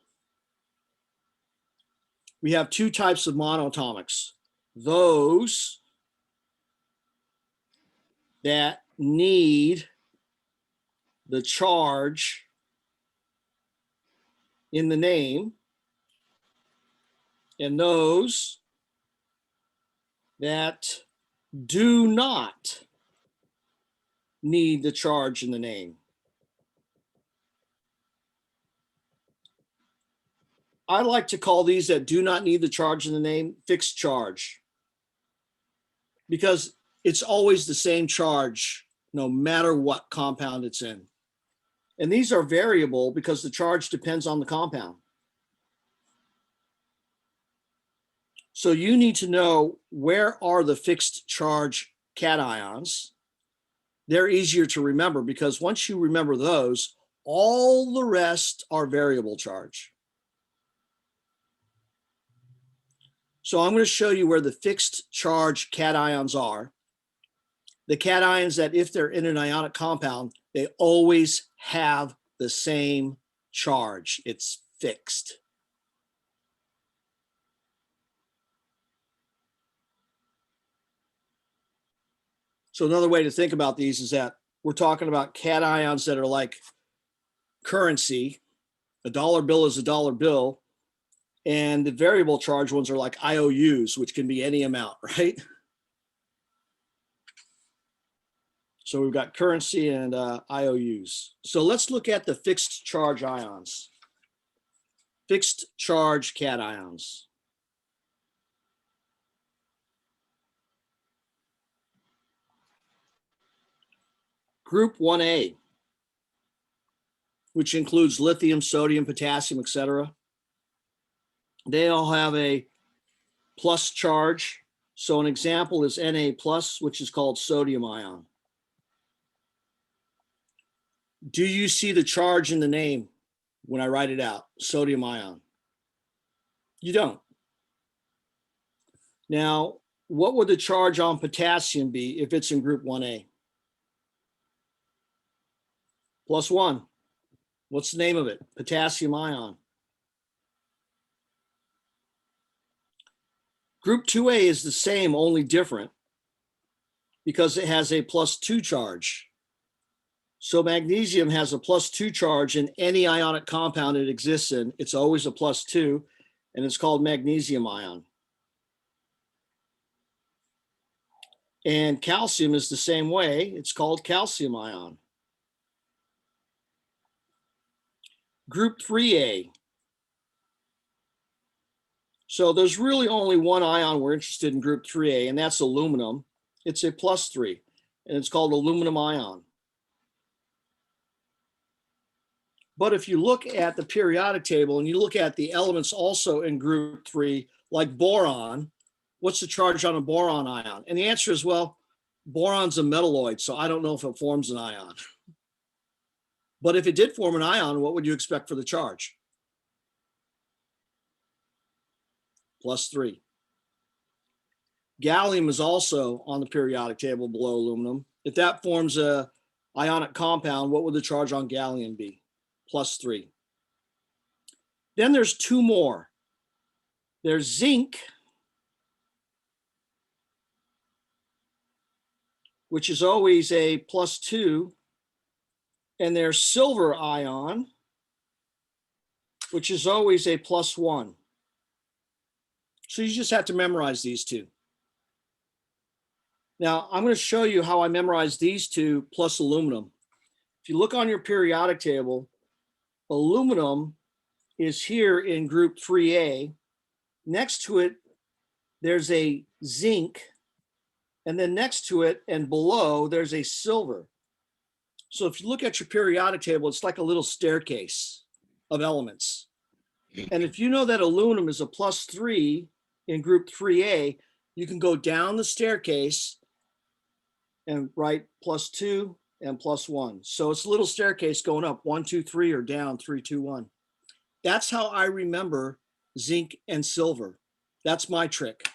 We have two types of monoatomics. Those that need the charge in the name, and those that do not need the charge in the name. I like to call these that do not need the charge in the name fixed charge, because it's always the same charge no matter what compound it's in. And these are variable because the charge depends on the compound. So you need to know where are the fixed charge cations. They're easier to remember because once you remember those, all the rest are variable charge. So I'm going to show you where the fixed charge cations are. The cations that if they're in an ionic compound, they always have the same charge. It's fixed. So another way to think about these is that we're talking about cations that are like currency. A dollar bill is a dollar bill. And the variable charge ones are like IOUs, which can be any amount, right? So we've got currency and IOUs. So let's look at the fixed charge ions. Fixed charge cations. Group 1A, which includes lithium, sodium, potassium, etc. They all have a plus charge. So an example is Na plus, which is called sodium ion. Do you see the charge in the name when I write it out? Sodium ion. You don't. Now, what would the charge on potassium be if it's in group 1A? +1. What's the name of it? Potassium ion. Group 2A is the same, only different, because it has a +2 charge. So magnesium has a +2 charge in any ionic compound it exists in. It's always a +2, and it's called magnesium ion. And calcium is the same way. It's called calcium ion. Group 3A. So there's really only one ion we're interested in group 3A, and that's aluminum. It's a +3, and it's called aluminum ion. But if you look at the periodic table and you look at the elements also in group 3, like boron, what's the charge on a boron ion? And the answer is, well, boron's a metalloid, so I don't know if it forms an ion. But if it did form an ion, what would you expect for the charge? +3. Gallium is also on the periodic table below aluminum. If that forms a ionic compound, what would the charge on gallium be? +3. Then there's two more. There's zinc, which is always a +2, and there's silver ion, which is always a +1. So you just have to memorize these two. Now, I'm going to show you how I memorized these two plus aluminum. If you look on your periodic table, aluminum is here in group 3A. Next to it, there's a zinc. And then next to it and below, there's a silver. So if you look at your periodic table, it's like a little staircase of elements. And if you know that aluminum is a +3 in group 3A, you can go down the staircase and write +2 and +1. So it's a little staircase going up 1, 2, 3 or down 3, 2, 1. That's how I remember zinc and silver. That's my trick.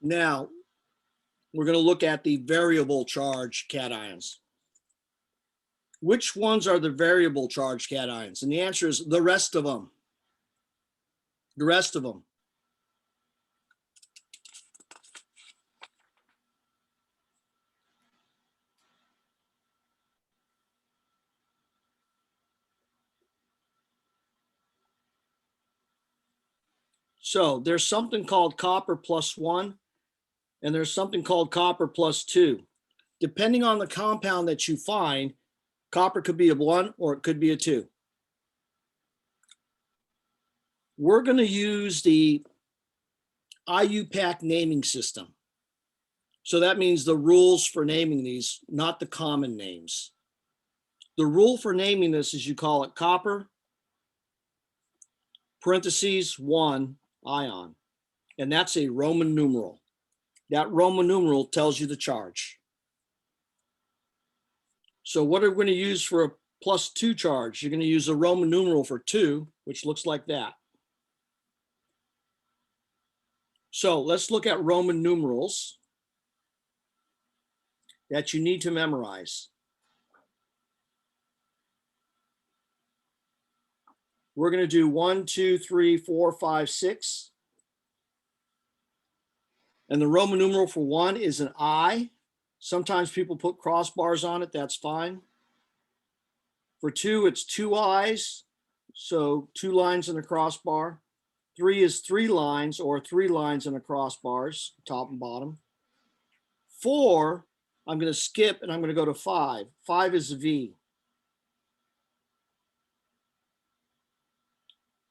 Now, we're going to look at the variable charge cations. Which ones are the variable charge cations? And the answer is the rest of them. The rest of them. So there's something called copper +1, and there's something called copper +2. Depending on the compound that you find, copper could be a 1 or it could be a 2. We're going to use the IUPAC naming system. So that means the rules for naming these, not the common names. The rule for naming this is you call it copper, parentheses 1, ion. And that's a Roman numeral. That Roman numeral tells you the charge. So what are we going to use for a +2 charge? You're going to use a Roman numeral for 2, which looks like that. So let's look at Roman numerals that you need to memorize. We're going to do 1, 2, 3, 4, 5, 6. And the Roman numeral for 1 is an I. Sometimes people put crossbars on it. That's fine. For 2, it's 2 I's. So 2 lines and a crossbar. 3 is 3 lines or 3 lines and a crossbars, top and bottom. 4, I'm going to skip and I'm going to go to 5. 5 is a V.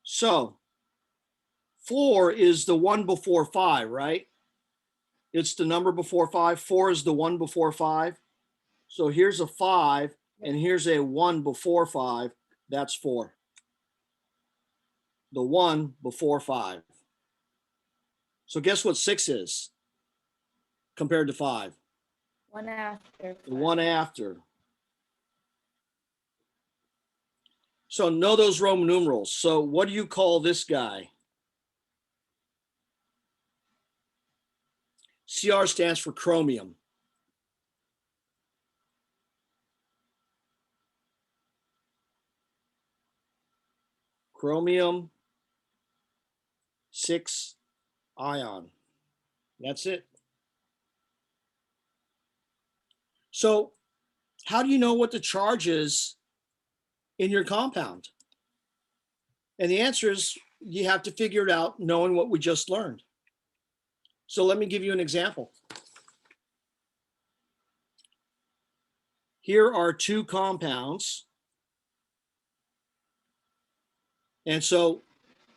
So 4 is the 1 before 5, right? It's the number before 5. 4 is the 1 before 5. So here's a 5 and here's a 1 before 5. That's 4. The 1 before 5. So guess what 6 is compared to 5? 1 after. The 1 after. So know those Roman numerals. So what do you call this guy? CR stands for chromium. Chromium 6 ion. That's it. So how do you know what the charge is in your compound? And the answer is you have to figure it out knowing what we just learned. So let me give you an example. Here are 2 compounds. And so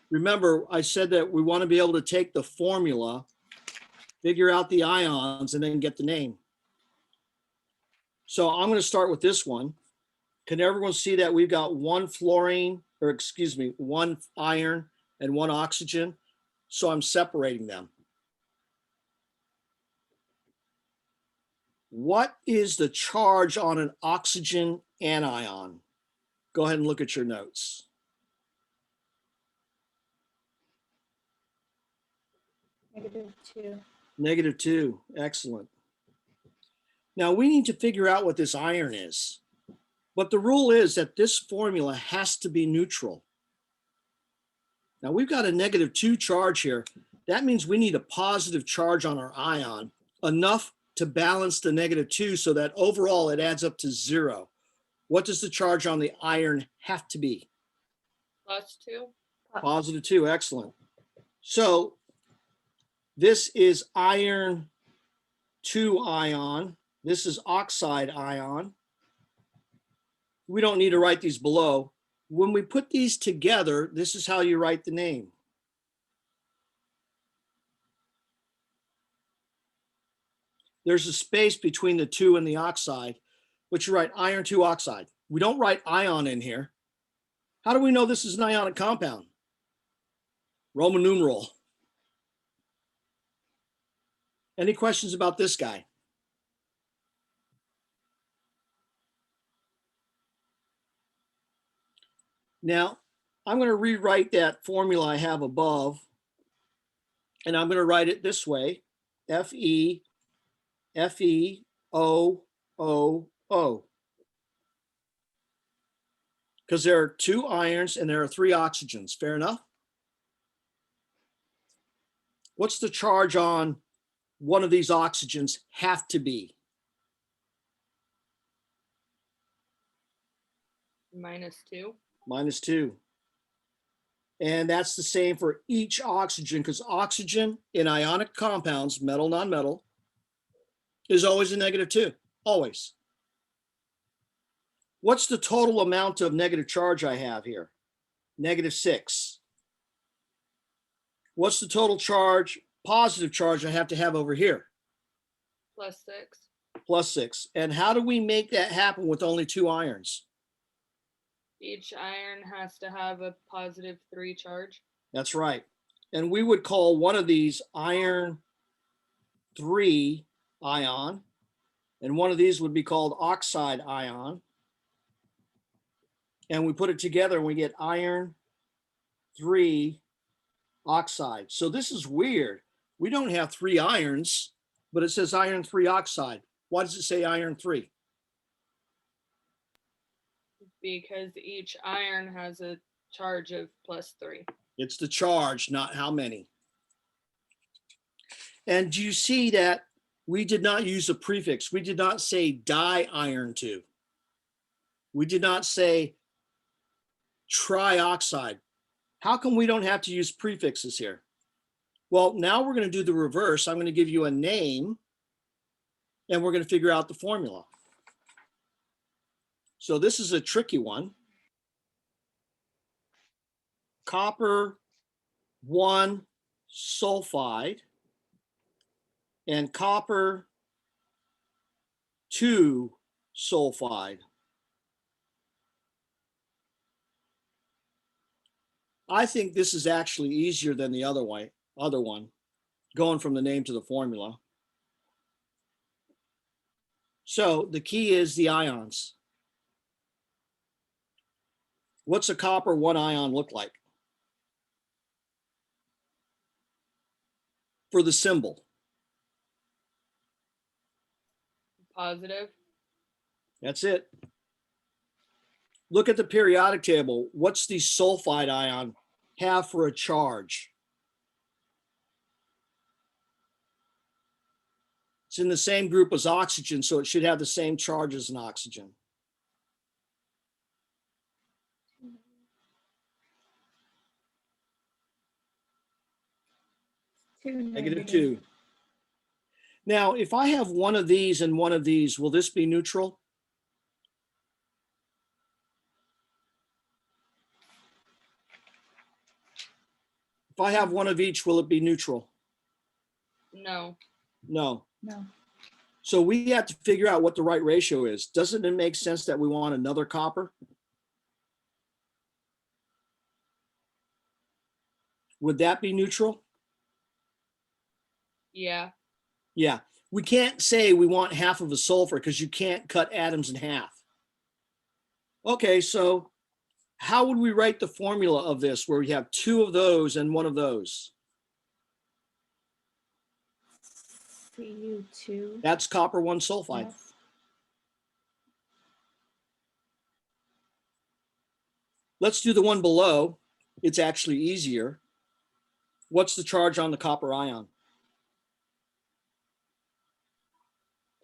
remember, I said that we want to be able to take the formula, figure out the ions, and then get the name. So I'm going to start with this one. Can everyone see that we've got 1 fluorine, or excuse me, 1 iron and 1 oxygen? So I'm separating them. What is the charge on an oxygen anion? Go ahead and look at your notes. -2. -2, excellent. Now we need to figure out what this iron is. But the rule is that this formula has to be neutral. Now we've got a -2 charge here. That means we need a positive charge on our ion, enough to balance the -2 so that overall it adds up to 0. What does the charge on the iron have to be? +2. +2, excellent. So this is iron 2 ion. This is oxide ion. We don't need to write these below. When we put these together, this is how you write the name. There's a space between the 2 and the oxide, but you write iron 2 oxide. We don't write ion in here. How do we know this is an ionic compound? Roman numeral. Any questions about this guy? Now, I'm going to rewrite that formula I have above, and I'm going to write it this way: Fe, Fe, O, O, O. Because there are 2 irons and there are 3 oxygens. Fair enough? What's the charge on one of these oxygens have to be? -2. -2. And that's the same for each oxygen, because oxygen in ionic compounds, metal, non-metal, is always a -2, always. What's the total amount of negative charge I have here? -6. What's the total charge, positive charge I have to have over here? +6. +6. And how do we make that happen with only 2 irons? Each iron has to have a +3 charge. That's right. And we would call one of these iron 3 ion, and one of these would be called oxide ion. And we put it together and we get iron 3 oxide. So this is weird. We don't have 3 irons, but it says iron 3 oxide. Why does it say iron 3? Because each iron has a charge of +3. It's the charge, not how many. And do you see that we did not use a prefix? We did not say di-iron 2. We did not say trioxide. How come we don't have to use prefixes here? Well, now we're going to do the reverse. I'm going to give you a name and we're going to figure out the formula. So this is a tricky one. Copper 1 sulfide and copper 2 sulfide. I think this is actually easier than the other one, going from the name to the formula. So the key is the ions. What's a copper 1 ion look like? For the symbol. Positive. That's it. Look at the periodic table. What's the sulfide ion have for a charge? It's in the same group as oxygen, so it should have the same charge as an oxygen. -2. Now, if I have one of these and one of these, will this be neutral? If I have one of each, will it be neutral? No. No. No. So we have to figure out what the right ratio is. Doesn't it make sense that we want another copper? Would that be neutral? Yeah. Yeah. We can't say we want half of a sulfur because you can't cut atoms in half. Okay, so how would we write the formula of this where we have 2 of those and 1 of those? Cu2. That's copper 1 sulfide. Yes. Let's do the one below. It's actually easier. What's the charge on the copper ion?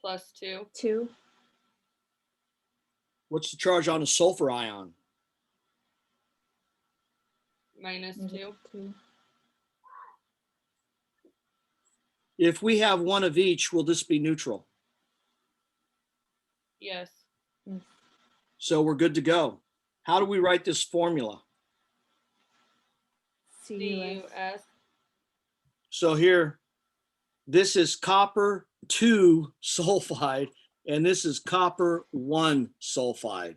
+2. 2. What's the charge on a sulfur ion? -2. 2. If we have one of each, will this be neutral? Yes. So we're good to go. How do we write this formula? CUS. CUS. So here, this is copper 2 sulfide, and this is copper 1 sulfide.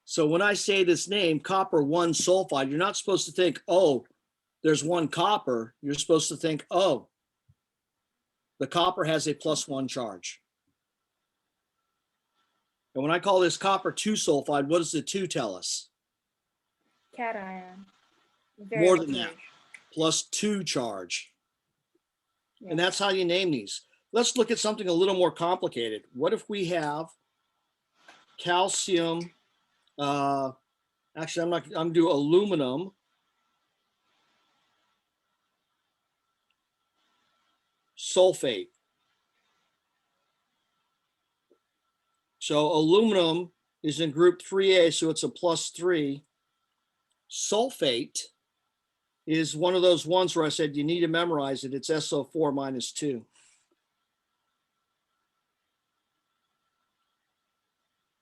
So when I say this name, copper 1 sulfide, you're not supposed to think, oh, there's one copper. You're supposed to think, oh, the copper has a +1 charge. And when I call this copper 2 sulfide, what does the 2 tell us? Cation. More Variable than that. charge. +2 charge. Yeah. And that's how you name these. Let's look at something a little more complicated. What if we have calcium, actually, I'm gonna do aluminum sulfate. So aluminum is in group 3A, so it's a +3. Sulfate is one of those ones where I said you need to memorize it. It's SO4 -2.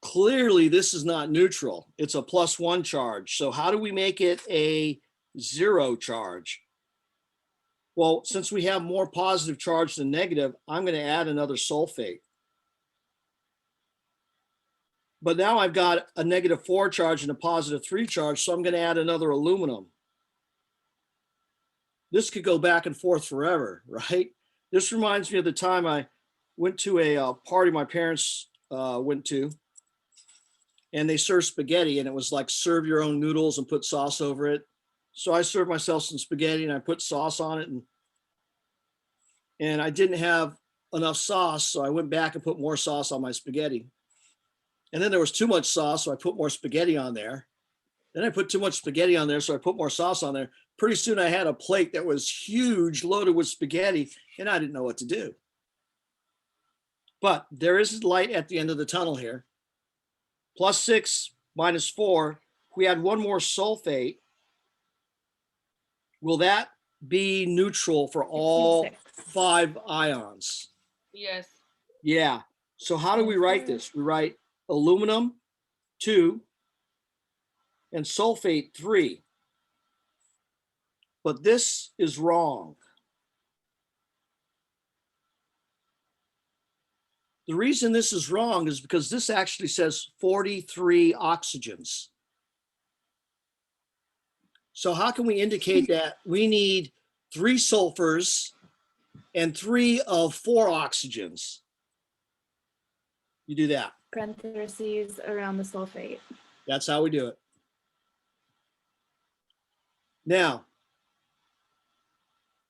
Clearly, this is not neutral. It's a +1 charge. So how do we make it a 0 charge? Well, since we have more positive charge than negative, I'm going to add another sulfate. But now I've got a -4 charge and a +3 charge, so I'm going to add another aluminum. This could go back and forth forever, right? This reminds me of the time I went to a party my parents went to, and they served spaghetti, and it was like serve your own noodles and put sauce over it. So I served myself some spaghetti and I put sauce on it, and I didn't have enough sauce, so I went back and put more sauce on my spaghetti. And then there was too much sauce, so I put more spaghetti on there. Then I put too much spaghetti on there, so I put more sauce on there. Pretty soon I had a plate that was huge, loaded with spaghetti, and I didn't know what to do. But there is light at the end of the tunnel here. +6 -4. If we add one more sulfate, will that be neutral for all 6. 5 ions? Yes. Yeah. So how do we write this? We write aluminum 2 and sulfate 3. But this is wrong. The reason this is wrong is because this actually says 43 oxygens. So how can we indicate that we need 3 sulfurs and 3 of 4 oxygens? You do that. Parentheses around the sulfate. That's how we do it. Now,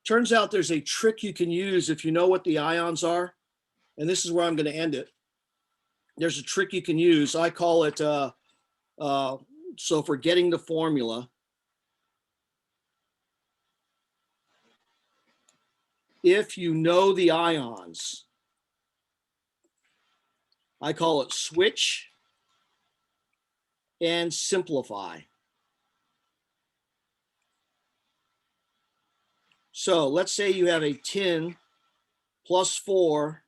turns out there's a trick you can use if you know what the ions are. And this is where I'm going to end it. There's a trick you can use. I call it, so for getting the formula, if you know the ions, I call it switch and simplify. So let's say you have a tin +4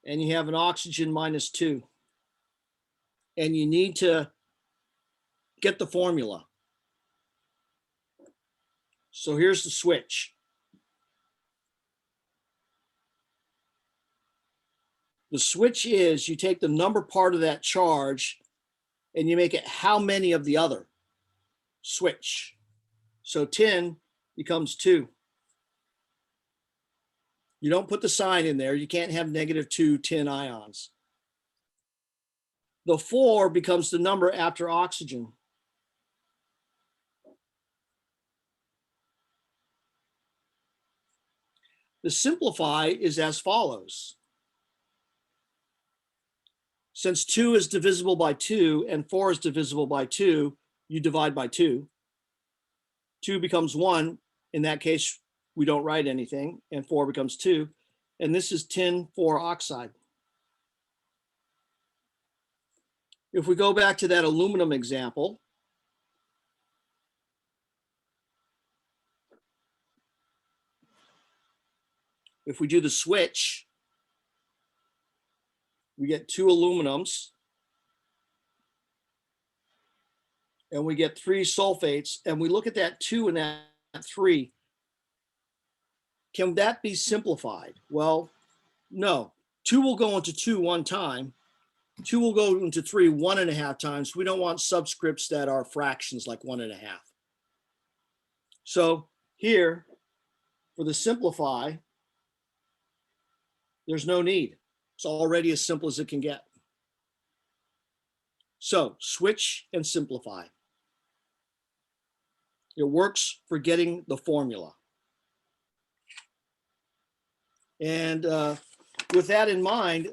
and you have an oxygen -2, and you need to get the formula. So here's the switch. The switch is you take the number part of that charge and you make it how many of the other. Switch. So 10 becomes 2. You don't put the sign in there. You can't have -2 tin ions. The 4 becomes the number after oxygen. The simplify is as follows. Since 2 is divisible by 2 and 4 is divisible by 2, you divide by 2. 2 becomes 1. In that case, we don't write anything, and 4 becomes 2. And this is tin 4 oxide. If we go back to that aluminum example, if we do the switch, we get 2 aluminums and we get 3 sulfates, and we look at that 2 and that 3. Can that be simplified? Well, no. 2 will go into 2 one time. 2 will go into 3 1.5 times. We don't want subscripts that are fractions like 1.5. So here, for the simplify, there's no need. It's already as simple as it can get. So switch and simplify. It works for getting the formula. And with that in mind,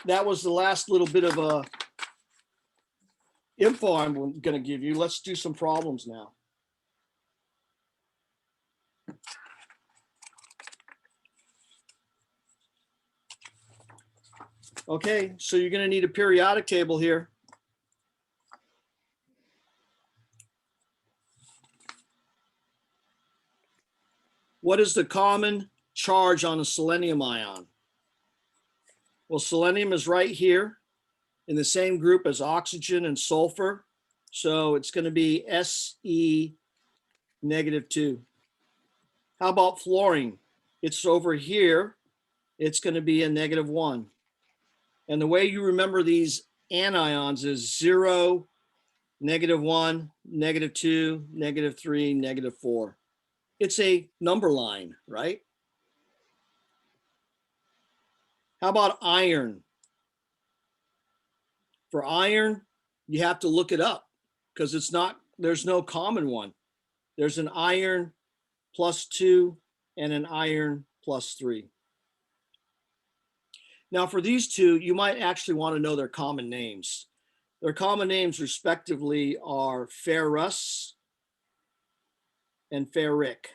that was the last little bit of info I'm going to give you. Let's do some problems now. Okay, so you're going to need a periodic table here. What is the common charge on a selenium ion? Well, selenium is right here in the same group as oxygen and sulfur. So it's going to be Se -2. How about fluorine? It's over here. It's going to be a -1. And the way you remember these anions is 0, -1, -2, -3, -4. It's a number line, right? How about iron? For iron, you have to look it up because there's no common one. There's an iron +2 and an iron +3. Now for these two, you might actually want to know their common names. Their common names respectively are ferrous and ferric.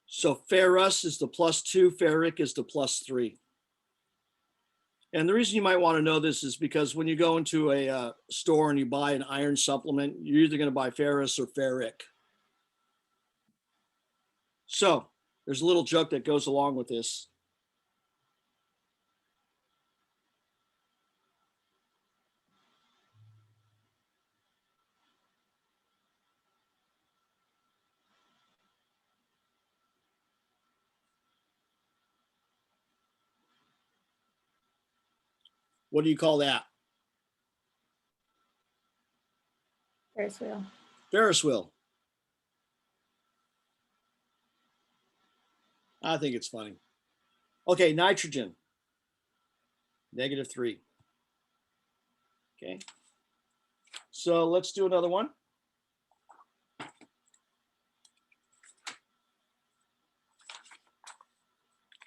So ferrous is the +2, ferric is the +3. And the reason you might want to know this is because when you go into a store and you buy an iron supplement, you're either going to buy ferrous or ferric. So there's a little joke that goes along with this. What do you call that? Ferris wheel. Ferris wheel. I think it's funny. Okay, nitrogen, -3. Okay, so let's do another one.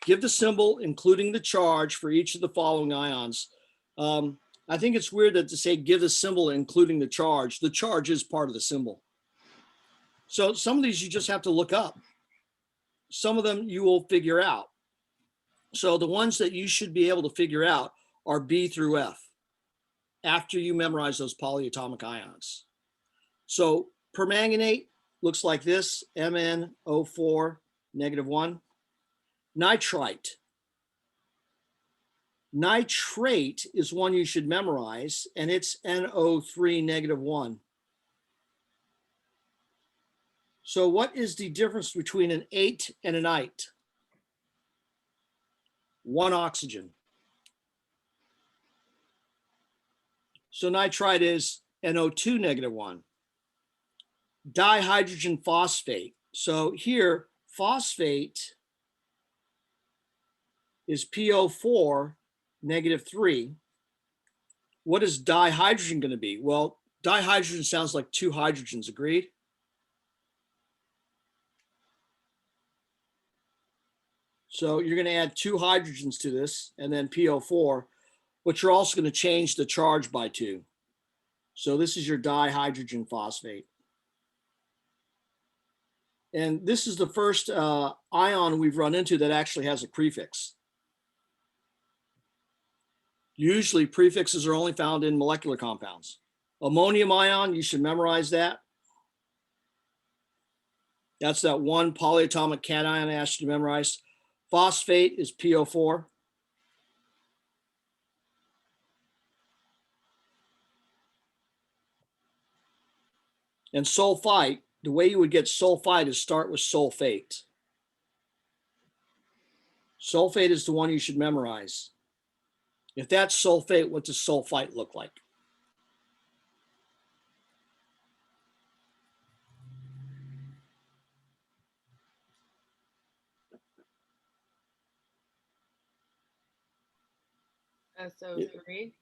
Give the symbol, including the charge for each of the following ions. I think it's weird that to say give the symbol, including the charge. The charge is part of the symbol. So some of these you just have to look up. Some of them you will figure out. So the ones that you should be able to figure out are B through F after you memorize those polyatomic ions. So permanganate looks like this, MnO4 -1. Nitrite. Nitrate is one you should memorize, and it's NO3 -1. So what is the difference between an 8 and an ite? 1 oxygen. So nitrite is NO2 -1. Dihydrogen phosphate. So here, phosphate is PO4 -3. What is dihydrogen going to be? Well, dihydrogen sounds like 2 hydrogens, agreed? So you're going to add 2 hydrogens to this and then PO4, but you're also going to change the charge by 2. So this is your dihydrogen phosphate. And this is the first ion we've run into that actually has a prefix. Usually prefixes are only found in molecular compounds. Ammonium ion, you should memorize that. That's that one polyatomic cation I asked you to memorize. Phosphate is PO4. And sulfite, the way you would get sulfite is start with sulfate. Sulfate is the one you should memorize. If that's sulfate, what does sulfite look like? SO3.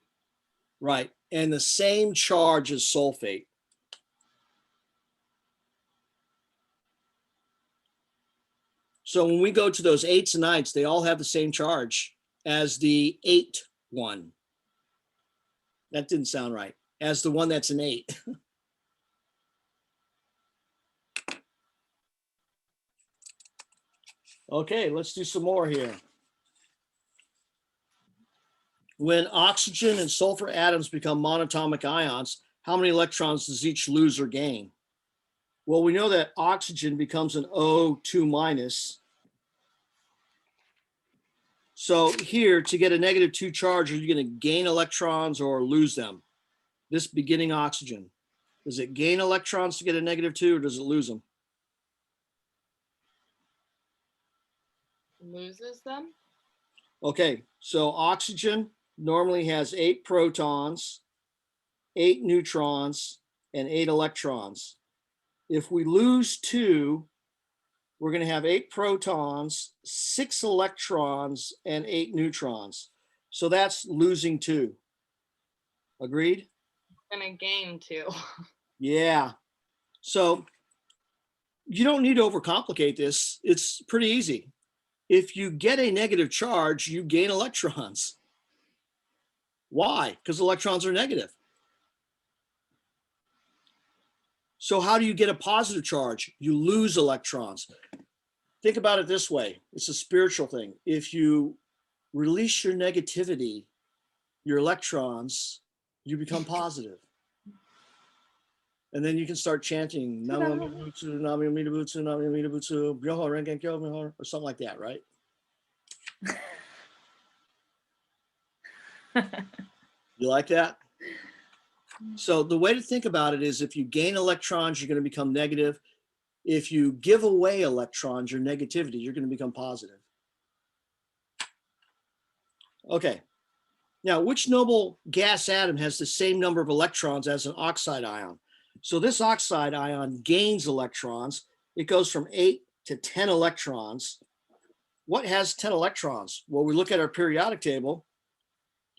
Right. And the same charge as sulfate. So when we go to those 8s and 9s, they all have the same charge as the 8 one. That didn't sound right. As the one that's an 8. Okay, let's do some more here. When oxygen and sulfur atoms become monatomic ions, how many electrons does each lose or gain? Well, we know that oxygen becomes an O2 minus. So here, to get a -2 charge, are you going to gain electrons or lose them? This beginning oxygen, does it gain electrons to get a -2 or does it lose them? Loses them. Okay, so oxygen normally has 8 protons, 8 neutrons, and 8 electrons. If we lose 2, we're going to have 8 protons, 6 electrons, and 8 neutrons. So that's losing 2. Agreed? Gonna gain 2. Yeah. So you don't need to overcomplicate this. It's pretty easy. If you get a negative charge, you gain electrons. Why? Because electrons are negative. So how do you get a positive charge? You lose electrons. Think about it this way. It's a spiritual thing. If you release your negativity, your electrons, you become positive. And then you can start chanting or something like that, right? You like that? So the way to think about it is if you gain electrons, you're going to become negative. If you give away electrons, your negativity, you're going to become positive. Okay. Now, which noble gas atom has the same number of electrons as an oxide ion? So this oxide ion gains electrons. It goes from 8 to 10 electrons. What has 10 electrons? Well, we look at our periodic table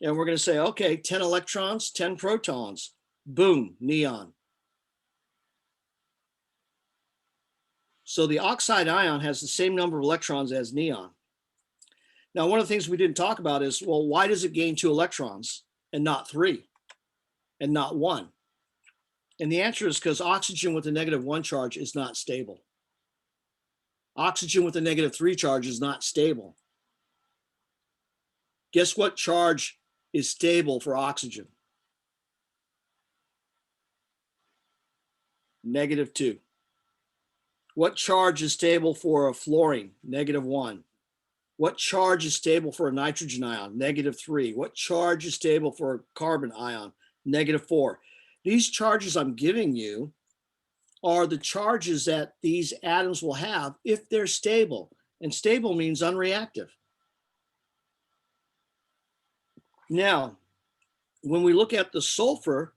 and we're going to say, okay, 10 electrons, 10 protons. Boom, neon. So the oxide ion has the same number of electrons as neon. Now, one of the things we didn't talk about is, well, why does it gain 2 electrons and not 3 and not 1? And the answer is because oxygen with a -1 charge is not stable. Oxygen with a -3 charge is not stable. Guess what charge is stable for oxygen? -2. What charge is stable for a fluorine? -1. What charge is stable for a nitrogen ion? -3. What charge is stable for a carbon ion? -4. These charges I'm giving you are the charges that these atoms will have if they're stable. And stable means unreactive. Now, when we look at the sulfur,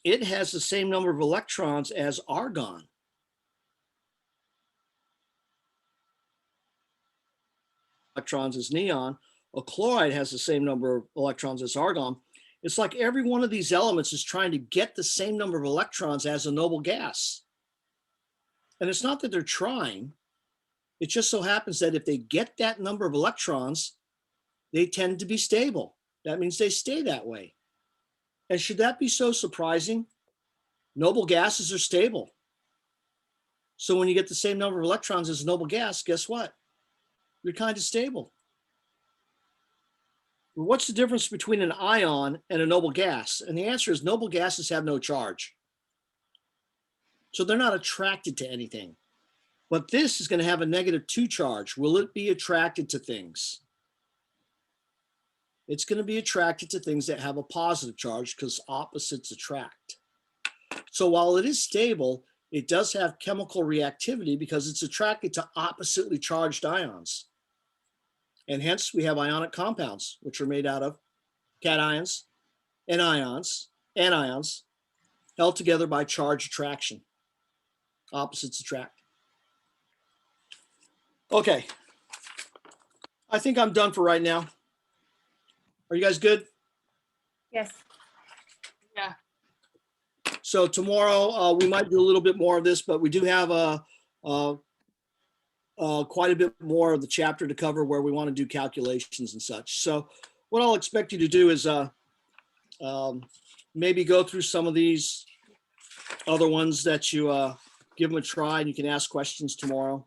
it has the same number of electrons as argon. Electrons as neon. A chloride has the same number of electrons as argon. It's like every one of these elements is trying to get the same number of electrons as a noble gas. And it's not that they're trying. It just so happens that if they get that number of electrons, they tend to be stable. That means they stay that way. And should that be so surprising? Noble gases are stable. So when you get the same number of electrons as a noble gas, guess what? You're kind of stable. Well, what's the difference between an ion and a noble gas? And the answer is noble gases have no charge. So they're not attracted to anything. But this is going to have a -2 charge. Will it be attracted to things? It's going to be attracted to things that have a positive charge because opposites attract. So while it is stable, it does have chemical reactivity because it's attracted to oppositely charged ions. And hence we have ionic compounds, which are made out of cations and anions held together by charge attraction. Opposites attract. Okay. I think I'm done for right now. Are you guys good? Yes. Yeah. So tomorrow we might do a little bit more of this, but we do have quite a bit more of the chapter to cover where we want to do calculations and such. So what I'll expect you to do is maybe go through some of these other ones that you give them a try, and you can ask questions tomorrow.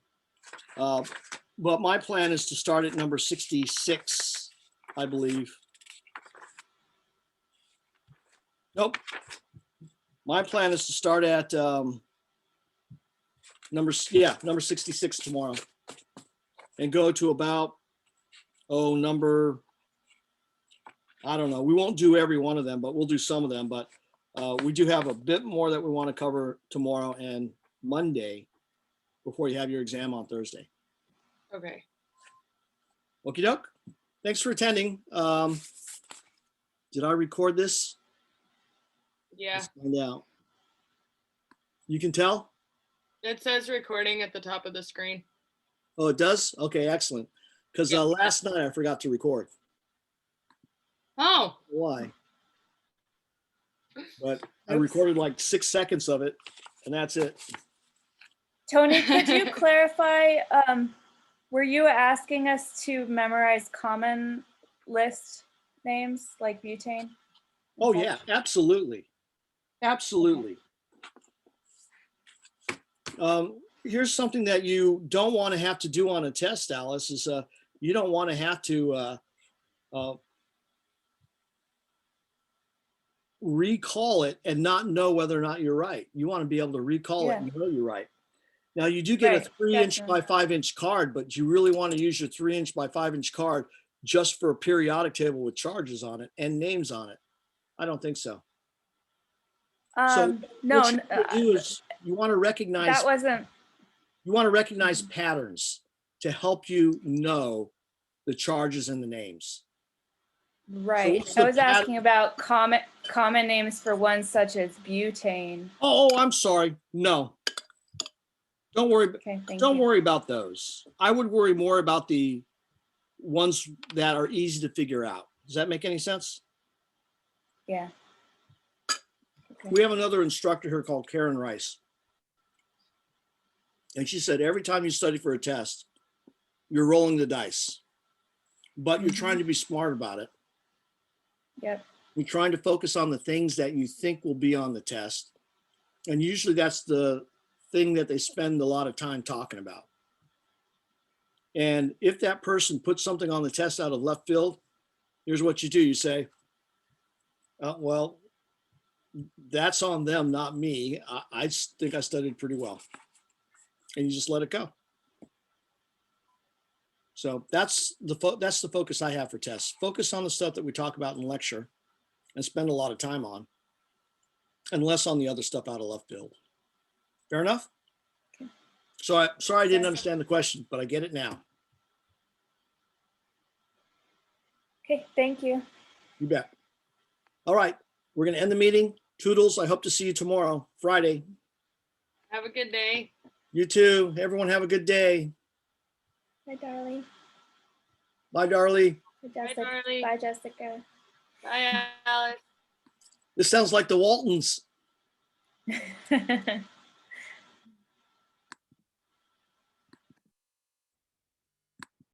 But my plan is to start at number 66, I believe. Nope. My plan is to start at number 66 tomorrow and go to about, number, I don't know. We won't do every one of them, but we'll do some of them. But we do have a bit more that we want to cover tomorrow and Monday before you have your exam on Thursday. Okay. Okie doke. Thanks for attending. Did I record this? Yeah. Let's find out. You can tell? It says recording at the top of the screen. Oh, it does? Okay, excellent. Because Yeah. last night I forgot to record. Oh, Why? But I Oops. recorded like 6 seconds of it, and that's it. Tony, could you clarify, were you asking us to memorize common list names like butane? Oh, yeah, absolutely. Absolutely. Here's something that you don't want to have to do on a test, Alice, is you don't want to have to recall it and not know whether or not you're right. You want to be able to recall it and know you're right. Now you do get Right, a 3-inch gotcha. by 5-inch card, but you really want to use your 3-inch by 5-inch card just for a periodic table with charges on it and names on it. I don't think so. So No, what you want to do is you want to recognize that wasn't, patterns to help you know the charges and the names. right. what's I the was asking about common names for ones such as butane. Oh, I'm sorry. No. Don't worry. Okay, thank Don't you. worry about those. I would worry more about the ones that are easy to figure out. Does that make any sense? Yeah. Okay. We have another instructor here called Karen Rice. And she said, every time you study for a test, you're rolling the dice, but you're trying to be smart about it. Yep. You're trying to focus on the things that you think will be on the test. And usually that's the thing that they spend a lot of time talking about. And if that person puts something on the test out of left field, here's what you do. You say, well, that's on them, not me. I think I studied pretty well. And you just let it go. So that's the focus I have for tests. Focus on the stuff that we talk about in lecture and spend a lot of time on, and less on the other stuff out of left field. Fair enough? Okay. So sorry I didn't Yes. understand the question, but I get it now. Okay, thank you. You bet. All right, we're going to end the meeting. Toodles, I hope to see you tomorrow, Friday. have a good day. You too. Everyone have a good day. Bye, Darlie. Bye, Darlie. Bye, Bye, Jessica. Darlie. Bye, Jessica. Bye, Alice. This sounds like the Waltons.